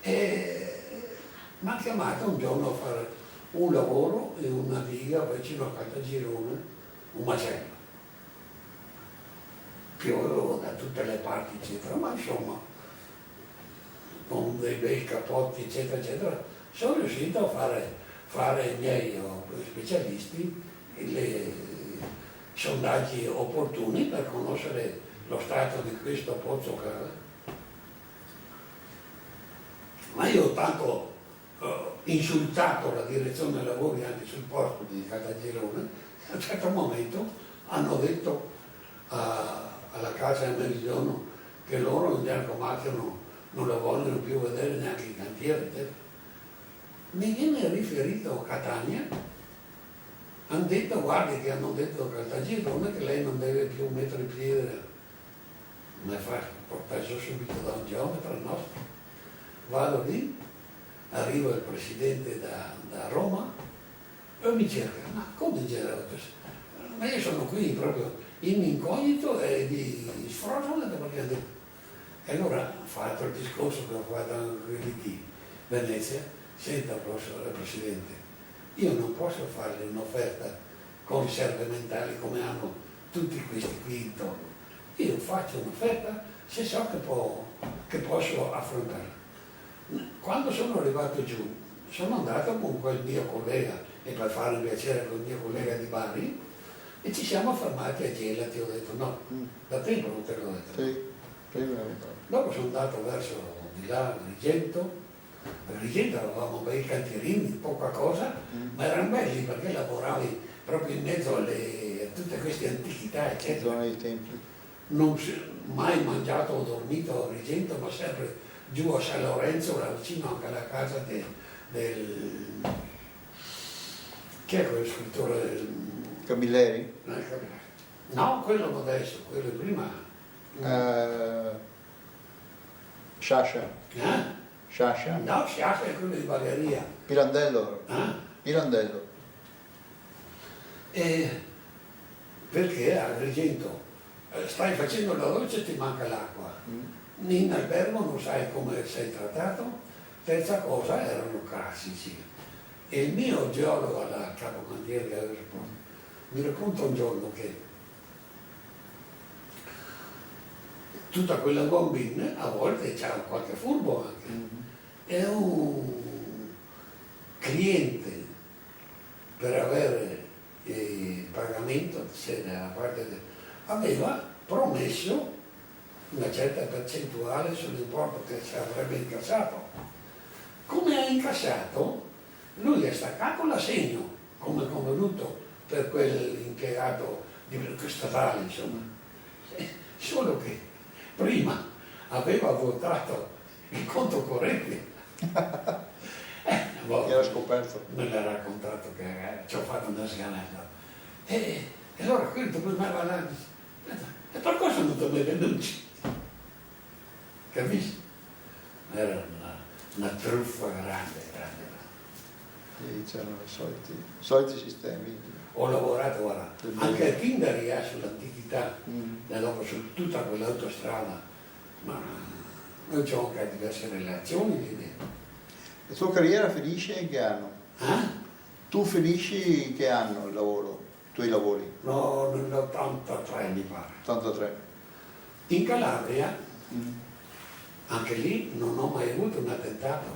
mi ha chiamato un giorno a fare un lavoro in una diga vicino a Caltagirone, un macello. Piovevo da tutte le parti, eccetera, ma insomma, con dei bei capotti, eccetera, eccetera, sono riuscito a fare i miei specialisti i sondaggi opportuni per conoscere lo stato di questo pozzo cave. Ma io ho tanto insultato la direzione dei lavori anche sul posto di Caltagirone, a un certo momento hanno detto alla Casa del Meridione che loro in Giancomacchio non la vogliono più vedere neanche in cantiere. Mi viene riferito a Catania, hanno detto, guardi che hanno detto a Caltagirone che lei non deve più mettere il piede, mi fa portare subito da un geometra nostro. Vado lì, arriva il presidente da Roma e mi cerca, ma come genere? Ma io sono qui proprio in incognito e di sfrotto perché... E allora ho fatto il discorso che ho fatto anche di Venezia, senta Presidente, io non posso farle un'offerta con riserve mentali come hanno tutti questi qui intorno, io faccio un'offerta se so che posso affrontarla. Quando sono arrivato giù, sono andato con quel mio collega, e per fare un piacere con il mio collega di Bari, e ci siamo fermati a Gela, ti ho detto no, da tempo non te l'ho detto. Sì. Dopo sono andato verso di là, Agrigento. A Agrigento avevamo bei cantierini, poca cosa, ma erano belli perché lavoravi proprio in mezzo a tutte queste antichità, eccetera. Zona dei templi. Non mai mangiato o dormito a Agrigento, ma sempre giù a San Lorenzo, là vicino anche alla casa del... Chi è quello scrittore? Camilleri? No, quello adesso, quello prima. Sciascia. Eh? Sciascia. No, Sciascia è quello di Bagheria. Pirandello. Pirandello. Perché a Agrigento stai facendo la doccia e ti manca l'acqua. In albergo non sai come sei trattato. Terza cosa erano classici. E il mio geologo alla capocantiere che aveva risposto mi racconta un giorno che tutta quella bombina a volte c'era qualche furbo anche. E un cliente per avere il pagamento aveva promesso una certa percentuale sull'importo che ci avrebbe incassato. Come ha incassato, lui ha staccato l'assegno come convenuto per quell'impiegato statale, insomma. Solo che prima aveva votato il conto corrente. Era scoperto. Me l'ha raccontato che ci ho fatto una sganata. E allora quello tornava là e dice, e per cosa non te ne denunci? Capisci? Era una truffa grande. E c'erano i soliti sistemi. Ho lavorato, guarda, anche a Kindaria sull'antichità, e dopo su tutta quell'autostrada, ma noi abbiamo anche diverse relazioni lì dentro. La tua carriera finisce in che anno? Tu finisci in che anno il lavoro, i tuoi lavori? No, nell'83 mi pare. 83. In Calabria, anche lì non ho mai avuto un attentato,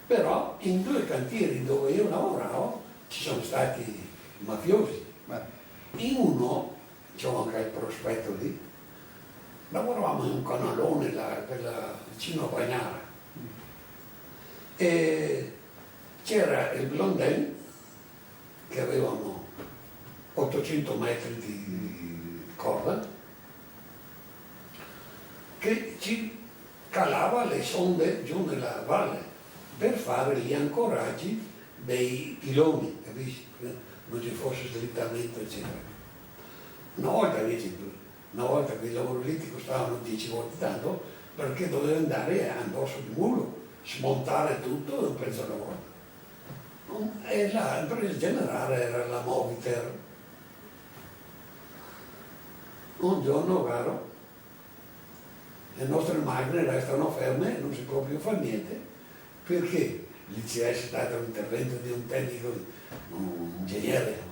però in 2 cantieri dove io lavoravo ci sono stati mafiosi. In uno, c'ho anche il prospetto lì, lavoravamo in un canalone là, vicino a Bagnara, e c'era il Blondin che avevano 800 metri di corda che ci calava le sonde giù nella valle per fare gli ancoraggi dei piloni, capisci? Non ci fosse slittamento, eccetera. Una volta che i lavori lì ti costavano 10 volte tanto perché dovevi andare a indosso di mulo, smontare tutto un pezzo alla volta. E l'impresa generale era la Moviter. Un giorno, caro, le nostre macchine restano ferme, non si può più fare niente, perché lì c'è stato l'intervento di un tecnico, un ingegnere.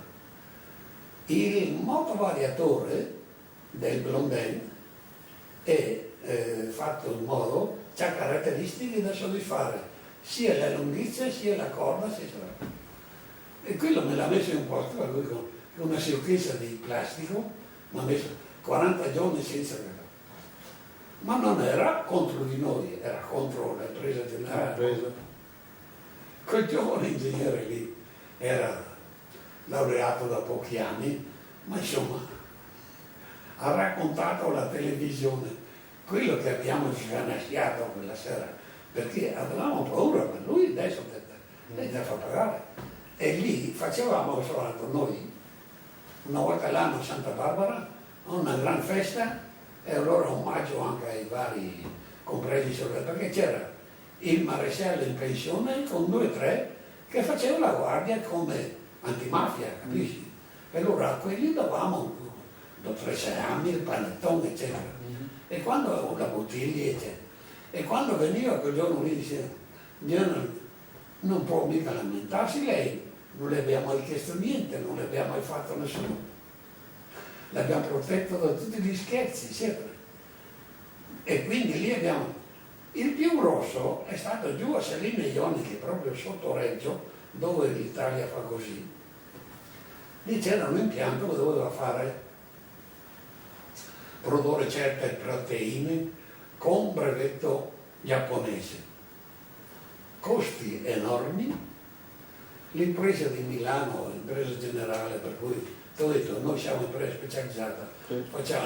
Il motovariatore del Blondin è fatto in modo, ha caratteristiche da soddisfare sia la lunghezza sia la corda, e quello me l'ha messo in posto, per cui con una sciocchezza di plastico mi ha messo 40 giorni senza quello. Ma non era contro di noi, era contro l'impresa generale. Quel giovane ingegnere lì era laureato da pochi anni, ma insomma ha raccontato alla televisione quello che abbiamo sganasciato quella sera, perché avevamo paura per lui, adesso lei ti fa pagare. E lì facevamo soltanto noi, una volta all'anno a Santa Barbara, una gran festa, e allora omaggio anche ai vari compresi, perché c'era il maresciallo in pensione con 2 o 3 che facevano la guardia come antimafia, capisci? E allora a quelli davamo, dopo 3 anni, il panettone, eccetera. E quando la bottiglia, eccetera. E quando veniva quel giorno lì diceva, non può mica lamentarsi lei, non le abbiamo mai chiesto niente, non le abbiamo mai fatto nessuno. L'abbiamo protetto da tutti gli scherzi, eccetera. E quindi lì abbiamo... Il più grosso è stato giù a Saline Ionica, proprio sotto Reggio, dove l'Italia fa così. Lì c'era un impianto che doveva produrre certe proteine con brevetto giapponese. Costi enormi. L'impresa di Milano, l'impresa generale, per cui ti ho detto, noi siamo impresa specializzata,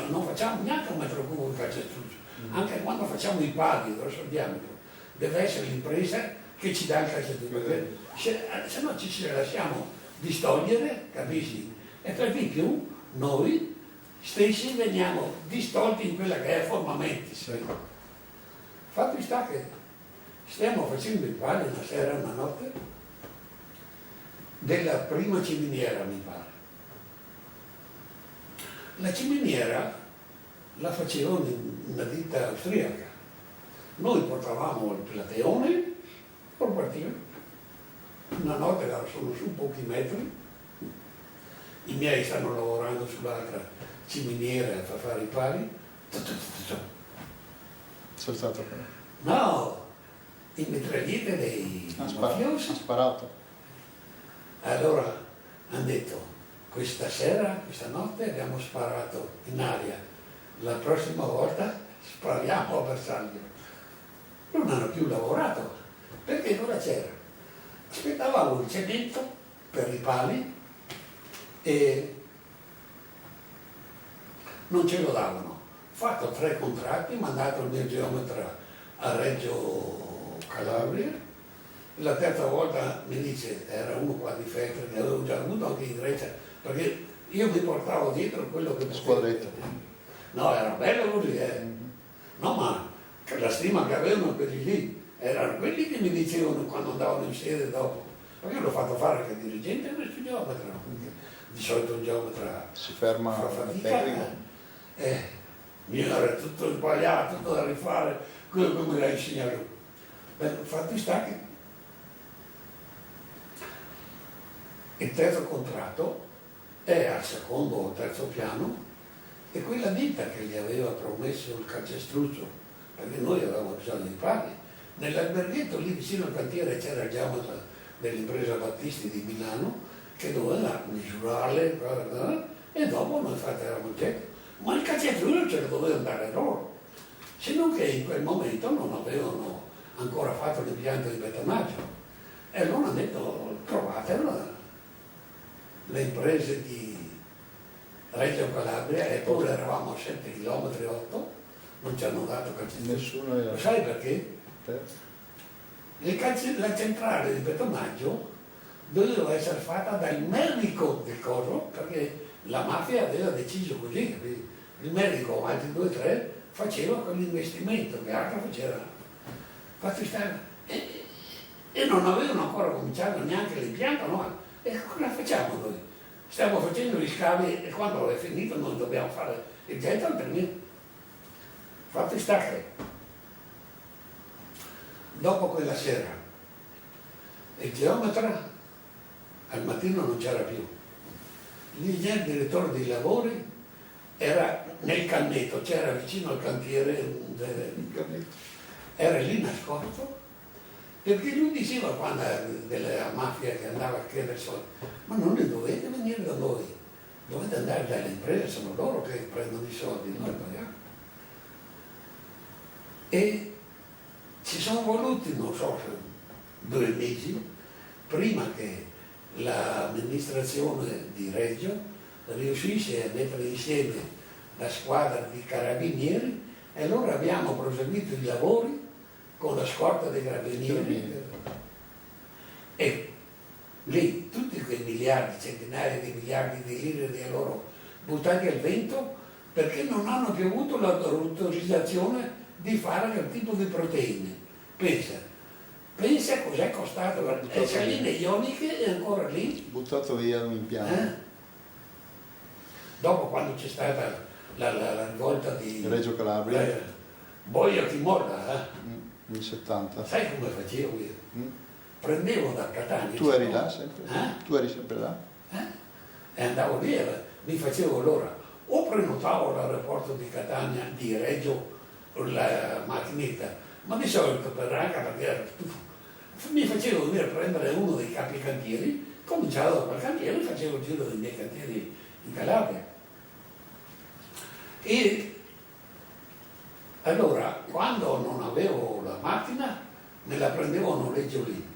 non facciamo neanche un metro cubo di calcestruzzo, anche quando facciamo i pali grosso diametro, deve essere l'impresa che ci dà il calcestruzzo, perché se no ci lasciamo distogliere, capisci? E per di più noi stessi veniamo distolti in quella che è forma mentis. Fatto sta che stiamo facendo i pali una sera, una notte, della prima ciminiera, mi pare. La ciminiera la facevano in una ditta austriaca. Noi portavamo il plateone, poi partiva. Una notte sono su pochi metri, i miei stanno lavorando sull'altra ciminiera per fare i pali. Sono stato No, i mitragliette dei mafiosi. Ha sparato. Allora hanno detto, questa sera, questa notte abbiamo sparato in aria, la prossima volta spariamo a bersaglio. Non hanno più lavorato, perché cosa c'era? Aspettavamo il cemento per i pali e non ce lo davano. Fatto 3 contratti, mandato il mio geometra a Reggio Calabria. La terza volta mi dice, era uno qua di Feltre, che avevo già avuto anche in Grecia, perché io mi portavo dietro quello che... Squadretta. No, era bello così, No, ma la stima che avevano quelli lì, erano quelli che mi dicevano quando andavano in sede dopo. Perché io l'ho fatto fare anche dirigente e questo geometra, di solito un geometra Si ferma fa al fatica. tecnico. Io era tutto sbagliato, tutto da rifare, quello che mi l'ha insegnato. Infatti sta che il terzo contratto è al secondo o terzo piano e quella ditta che gli aveva promesso il calcestruzzo, perché noi avevamo bisogno di pali. Nell'alberghetto lì vicino al cantiere c'era il geometra dell'impresa Battisti di Milano che doveva misurarle e dopo noi facevamo il getto. Ma il calcestruzzo ce lo dovevano dare loro, se non che in quel momento non avevano ancora fatto l'impianto di betonaggio. E allora hanno detto, trovatelo. Le imprese di Reggio Calabria, eppure eravamo a 7 km 8, non ci hanno dato calcestruzzo. Nessuno era. Lo sai perché? La centrale di betonaggio doveva essere fatta dal medico del coso, perché la mafia aveva deciso così. Il medico, altri 2 o 3, faceva quell'investimento che altro faceva. Infatti e non avevano ancora cominciato neanche l'impianto, no? E cosa facciamo noi? Stiamo facendo gli scavi e quando è finito noi dobbiamo fare il getto al termine. Fatti stacche. Dopo quella sera, il geometra al mattino non c'era più. Il direttore dei lavori era nel cannetto, c'era vicino al cantiere, era lì nascosto, perché lui diceva quando della mafia che andava a chiedere soldi, ma non ne dovete venire da noi, dovete andare dalle imprese, sono loro che prendono i soldi, noi paghiamo. E ci sono voluti, non so, 2 mesi prima che l'amministrazione di Reggio riuscisse a mettere insieme la squadra di carabinieri e allora abbiamo proseguito i lavori con la scorta dei carabinieri e lì tutti quei miliardi, centinaia di miliardi di lire di loro buttati al vento perché non hanno più avuto l'autorizzazione di fare quel tipo di proteine. Pensa cos'è costato, le saline ioniche è ancora lì. Buttato via un impianto. Dopo quando c'è stata la rivolta di Reggio Calabria. Boia chi molla, Nel 70. sai come facevo io? Prendevo da Catania. Tu eri là sempre? Tu eri sempre là? E andavo lì e mi facevo allora, o prenotavo all'aeroporto di Catania, di Reggio, la macchinetta, ma di solito per Ranca perché mi facevo venire a prendere uno dei capi cantieri, cominciavo da quel cantiere e facevo il giro dei miei cantieri in Calabria. E allora, quando non avevo la macchina, me la prendevo a noleggio lì.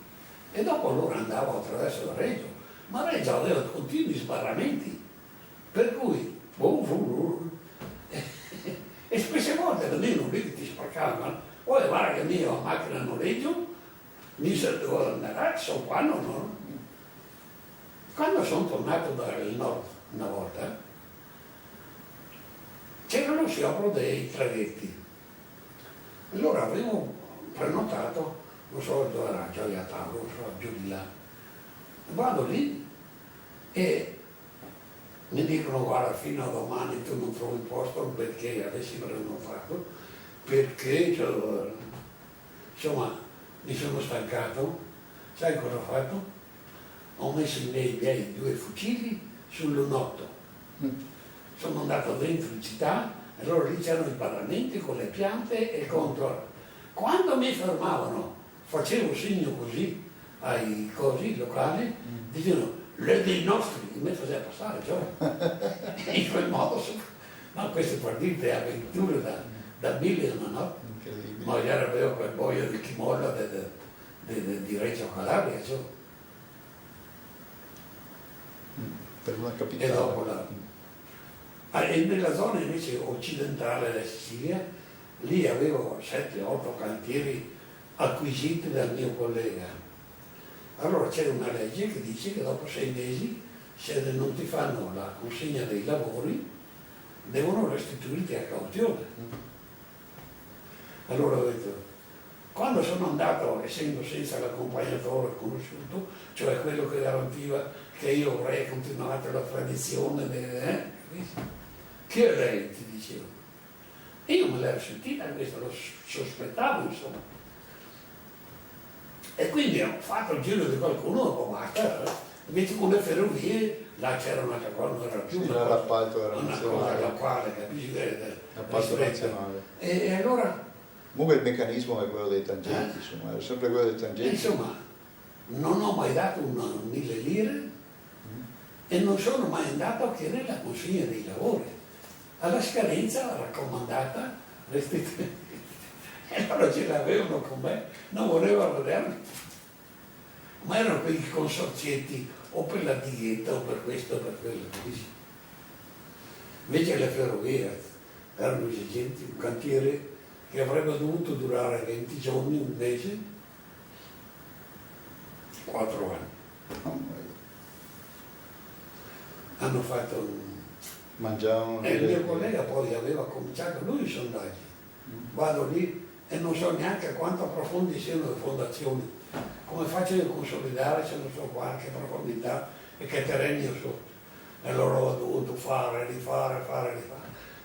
E dopo allora andavo attraverso la Reggio. Ma Reggio aveva continui sbarramenti. Per cui, e spesse volte venivano lì che ti spaccavano. Poi guarda che mia macchina a noleggio, mi devo andare, sono qua, no? Quando sono tornato dal nord una volta, c'era lo sciopero dei traghetti. Allora avevo prenotato, non so dove era, Gioia Tavolo, non so, giù di là. Vado lì e mi dicono guarda fino a domani tu non trovi posto perché avessi prenotato, perché cioè, insomma mi sono stancato, sai cosa ho fatto? Ho messo i miei 2 fucili sul lunotto. Sono andato dentro in città, e allora lì c'erano i parlamenti con le piante e il controllo. Quando mi fermavano, facevo segno così ai cosi locali, dicevano, le dei nostri, mi faceva passare, cioè. In quel modo, ma queste partite avventure da mille, no? Ma ieri avevo quel boio di chi molla di Reggio Calabria, cioè. Per una capitale. E dopo e nella zona invece occidentale della Sicilia, lì avevo 7-8 cantieri acquisiti dal mio collega. Allora c'è una legge che dice che dopo 6 mesi, se non ti fanno la consegna dei lavori, devono restituirti a cauzione. Allora ho detto, quando sono andato, essendo senza l'accompagnatore conosciuto, cioè quello che garantiva che io avrei continuato la tradizione, che è lei, ti dicevo. E io me l'ero sentita, questo lo sospettavo, insomma. E quindi ho fatto il giro di qualcuno, dopo basta, invece con le ferrovie, là c'era un'altra cosa, non era più l'appalto era una cosa alla quale, capisci? L'appalto nazionale. E allora... Comunque il meccanismo è quello dei tangenti, insomma, era sempre quello dei tangenti. Insomma, non ho mai dato 1.000 lire e non sono mai andato a chiedere la consegna dei lavori. Alla scadenza raccomandata, restituita. E allora ce l'avevano con me, non volevano vedermi. Ma erano quei consorzietti o per la dieta o per questo o per quello. Capisci? Invece le ferrovie erano esigenti, un cantiere che avrebbe dovuto durare 20 giorni, un mese, 4 anni. Hanno fatto un... Mangiavano... E il mio collega poi aveva cominciato lui i sondaggi. Vado lì e non so neanche quanto profondi siano le fondazioni. come faccio io a consolidare se non so qualche profondità e che terreni io sotto? E allora ho dovuto fare, rifare.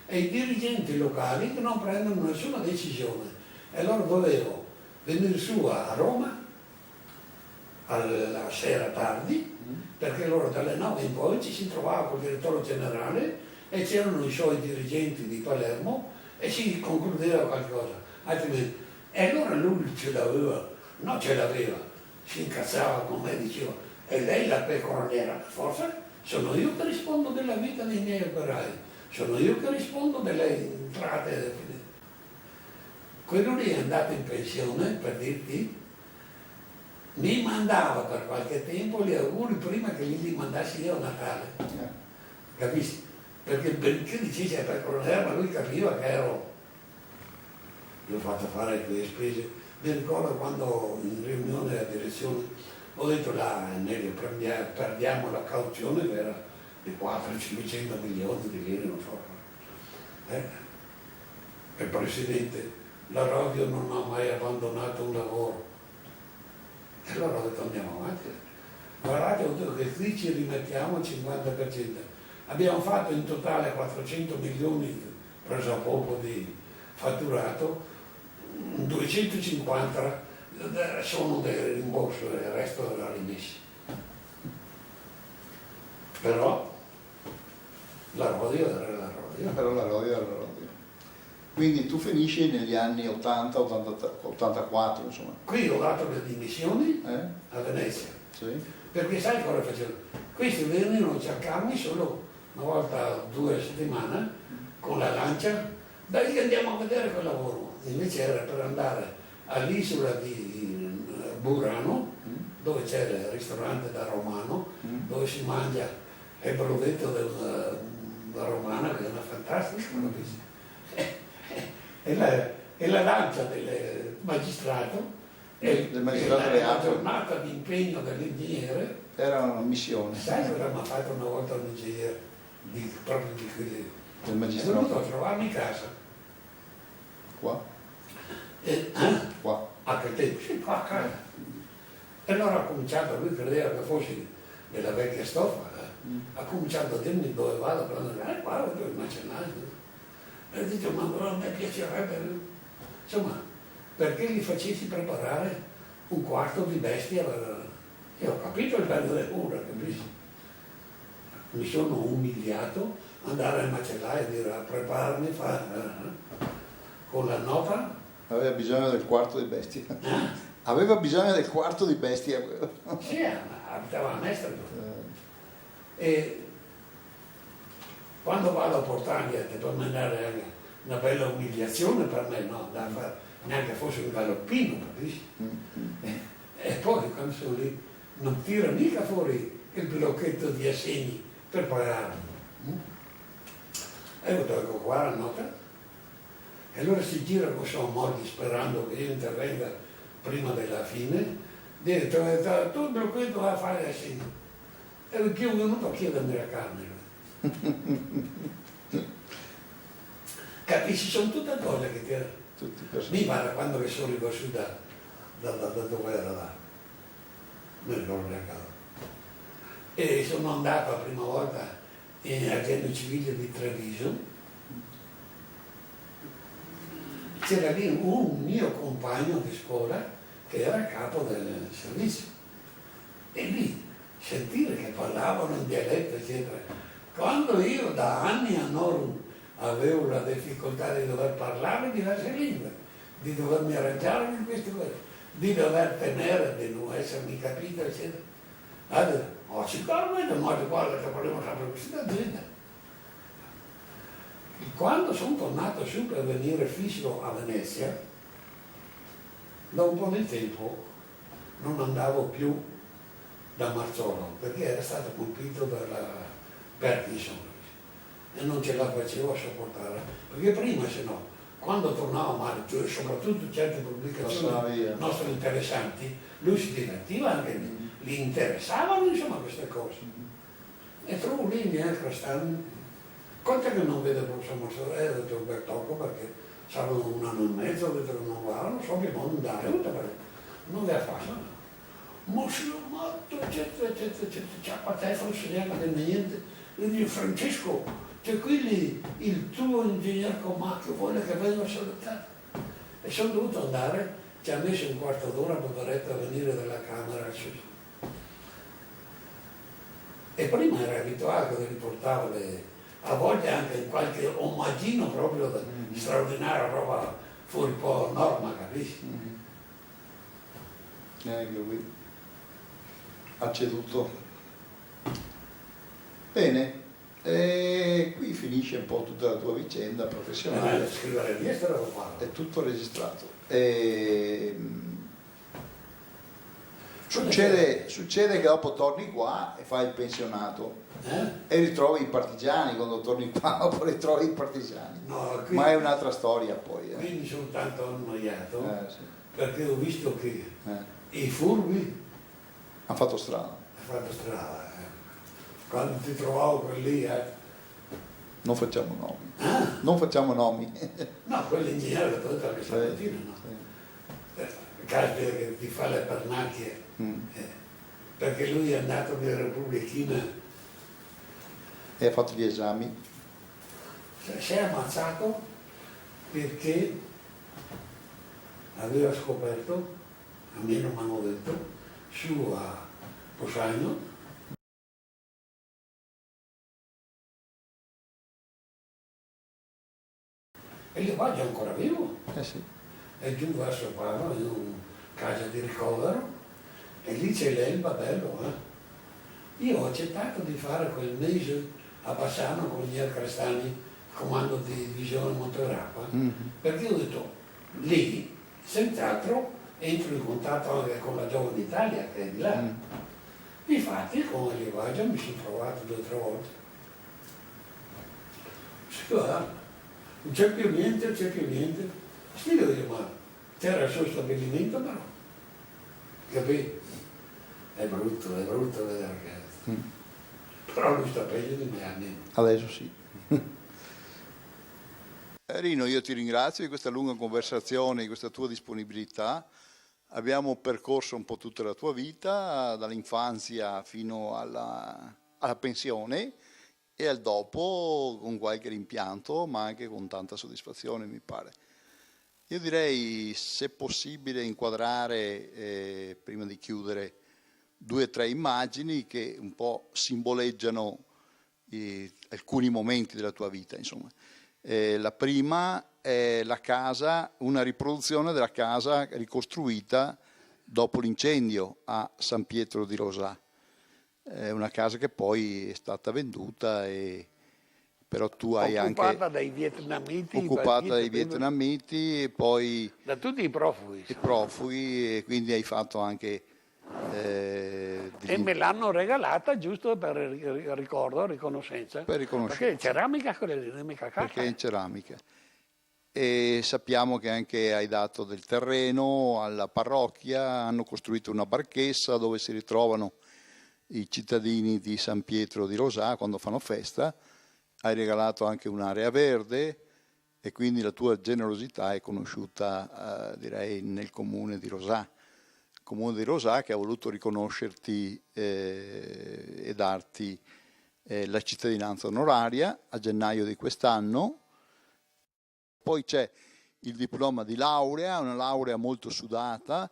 E i dirigenti locali che non prendono nessuna decisione. E allora dovevo venire su a Roma alla sera tardi, perché loro dalle 9 in poi ci si trovava col direttore generale e c'erano i suoi dirigenti di Palermo e si concludeva qualcosa. Altrimenti, e allora lui ce l'aveva, si incazzava con me e diceva, e lei la pecora nera, forse sono io che rispondo della vita dei miei operai, sono io che rispondo delle entrate. Quello lì è andato in pensione, per dirti, mi mandava per qualche tempo gli auguri prima che gli mandassi io a Natale, capisci? Perché benché dicessi a pecora nera, ma lui capiva che ero. Io ho fatto fare quelle spese. Mi ricordo quando in riunione della direzione ho detto là, meglio perdiamo la cauzione che era di 400-500 milioni di lire, non so. Il Presidente, la radio non ha mai abbandonato un lavoro. E allora ho detto andiamo avanti. Guardate, ho detto che qui ci rimettiamo al 50%. Abbiamo fatto in totale 400 milioni, preso a poco di fatturato, 250 sono del rimborso e il resto era rimessi. Però la radio era la radio. Però la radio era la radio. Quindi tu finisci negli anni 80, 84, insomma. Qui ho dato le dimissioni a Venezia. Sì. Perché sai cosa facevo? Questi venivano a cercarmi solo una volta 2 settimane con la lancia, dai che andiamo a vedere quel lavoro. Invece era per andare all'isola di Burano, dove c'è il ristorante da romano, dove si mangia il brovetto della romana, che è una fantastica, e la lancia del magistrato e la giornata di impegno dell'ingegnere era una missione. Sai cosa mi ha fatto una volta un ingegnere proprio di quelli del è magistrato? venuto a trovarmi in casa. Qua? Qua. A che tempo? Sì, qua a casa. E allora ha cominciato, lui credeva che fossi della vecchia stoffa, ha cominciato a dirmi dove vado, qua vedo il macellaio. E ho detto, ma a me piacerebbe, insomma, perché gli facessi preparare un quarto di bestia. Io ho capito il bello del cura, capisci? Mi sono umiliato, andare al macellaio e dire a prepararmi, con la nota. Aveva bisogno del quarto di bestia. Aveva bisogno del quarto di bestia. Sì, abitava a Mestre. E quando vado a portarmi per mandare anche una bella umiliazione per me, no? Da fare, neanche fosse un galoppino, capisci? E poi quando sono lì non tira mica fuori il blocchetto di assegni per pagarmi. E io dico qua la nota. E allora si gira con sua moglie sperando che io intervenga prima della fine, dice tu il blocchetto vai a fare assegni. E in più è venuto a chiedermi la carne. Capisci, sono tutte cose che mi pare quando sono arrivato su da dove era là, non ricordo neanche. E sono andato la prima volta al genio civile di Treviso. C'era lì un mio compagno di scuola che era capo del servizio. E lì sentire che parlavano in dialetto, eccetera. Quando io da anni a non avevo la difficoltà di dover parlare diverse lingue, di dovermi arrangiare in queste cose, di dover tenere, di non essermi capito, eccetera. Allora, sicuramente non è quello che volevo sapere questa gente. Quando sono tornato su per venire fisso a Venezia, da un po' di tempo non andavo più da Marzolo, perché era stato colpito dalla Parkinson e non ce la facevo a sopportare, perché prima se no, quando tornavo male, cioè, soprattutto certe pubblicazioni nostre interessanti, lui si divertiva anche, gli interessavano insomma queste cose. E trovo lì i miei crostani. Conta che non vedo il professor Marzolo, ho detto Bertocco perché saranno un anno e mezzo, ho detto che non va, non so che non andare, non vi ha fatto. Monsignor Matto, eccetera, eccetera, eccetera, ciappa non si neanche niente. Io dico, Francesco, c'è qui il tuo ingegner Comacchio, vuole che venga a salutare. E sono dovuto andare, ci ha messo un quarto d'ora, poveretta, a venire dalla camera. E prima era abituato che riportava a volte anche qualche omaggino proprio straordinaria roba fuori po' norma, capisci? Anche lui ha ceduto. Bene, e qui finisce un po' tutta la tua vicenda professionale. Scrivere all'estero lo farò. È tutto registrato. Succede che dopo torni qua e fai il pensionato e ritrovi i partigiani. Quando torni qua dopo ritrovi i partigiani. No, ma è un'altra storia poi. Qui mi sono tanto annoiato Sì. perché ho visto che i furbi hanno fatto strada. hanno fatto strada. Quando ti trovavo per lì, Non facciamo nomi. Non facciamo nomi. no, quell'ingegnere l'ho detto anche stamattina, no? Caspita che ti fa le pernacchie, perché lui è andato nella Repubblichina E ha fatto gli esami. si è ammazzato perché aveva scoperto, almeno mi hanno detto, su a Posagno e Livaggio è ancora vivo, Sì. è giù verso Padova in una casa di ricovero e lì c'è l'Elba bello. Io ho accettato di fare quel mese a Bassano con gli Crestani, comando di divisione Monterappa, perché ho detto lì senz'altro entro in contatto anche con la Giovane Italia che è di là. Infatti con Livaggio mi sono trovato 2 o 3 volte. Sì, guarda, non c'è più niente, non c'è più niente. Sì, devo dire, ma c'era il suo stabilimento però. Capì? È brutto vedere che... Però lui sta peggio di me almeno. Adesso sì. Rino, io ti ringrazio di questa lunga conversazione, di questa tua disponibilità. Abbiamo percorso un po' tutta la tua vita, dall'infanzia fino alla pensione e al dopo con qualche rimpianto, ma anche con tanta soddisfazione, mi pare. Io direi, se possibile, inquadrare, prima di chiudere, 2 o 3 immagini che un po' simboleggiano alcuni momenti della tua vita, insomma. La prima è la casa, una riproduzione della casa ricostruita dopo l'incendio a San Pietro di Rosà. È una casa che poi è stata venduta, però tu hai anche... Occupata dai vietnamiti. Occupata dai vietnamiti e poi... Da tutti i profughi. I profughi, e quindi hai fatto anche... E me l'hanno regalata giusto per ricordo, riconoscenza. Per riconoscenza. Perché è ceramica, quella lì, non è mica carta. Perché è in ceramica. E sappiamo che anche hai dato del terreno alla parrocchia, hanno costruito una barchessa dove si ritrovano i cittadini di San Pietro di Rosà quando fanno festa, hai regalato anche un'area verde e quindi la tua generosità è conosciuta direi nel comune di Rosà. Comune di Rosà che ha voluto riconoscerti e darti la cittadinanza onoraria a gennaio di quest'anno. Poi c'è il diploma di laurea, una laurea molto sudata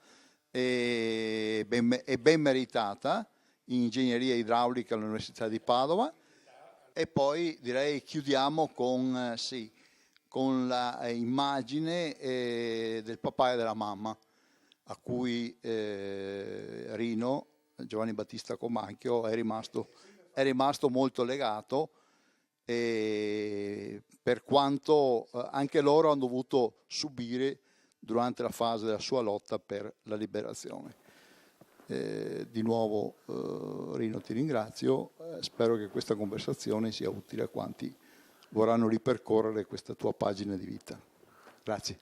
e ben meritata in ingegneria idraulica all'Università di Padova. E poi direi chiudiamo con la immagine del papà e della mamma, a cui Rino, Giovanni Battista Comacchio, è rimasto molto legato, per quanto anche loro hanno dovuto subire durante la fase della sua lotta per la liberazione. Di nuovo Rino ti ringrazio, spero che questa conversazione sia utile a quanti vorranno ripercorrere questa tua pagina di vita. Grazie.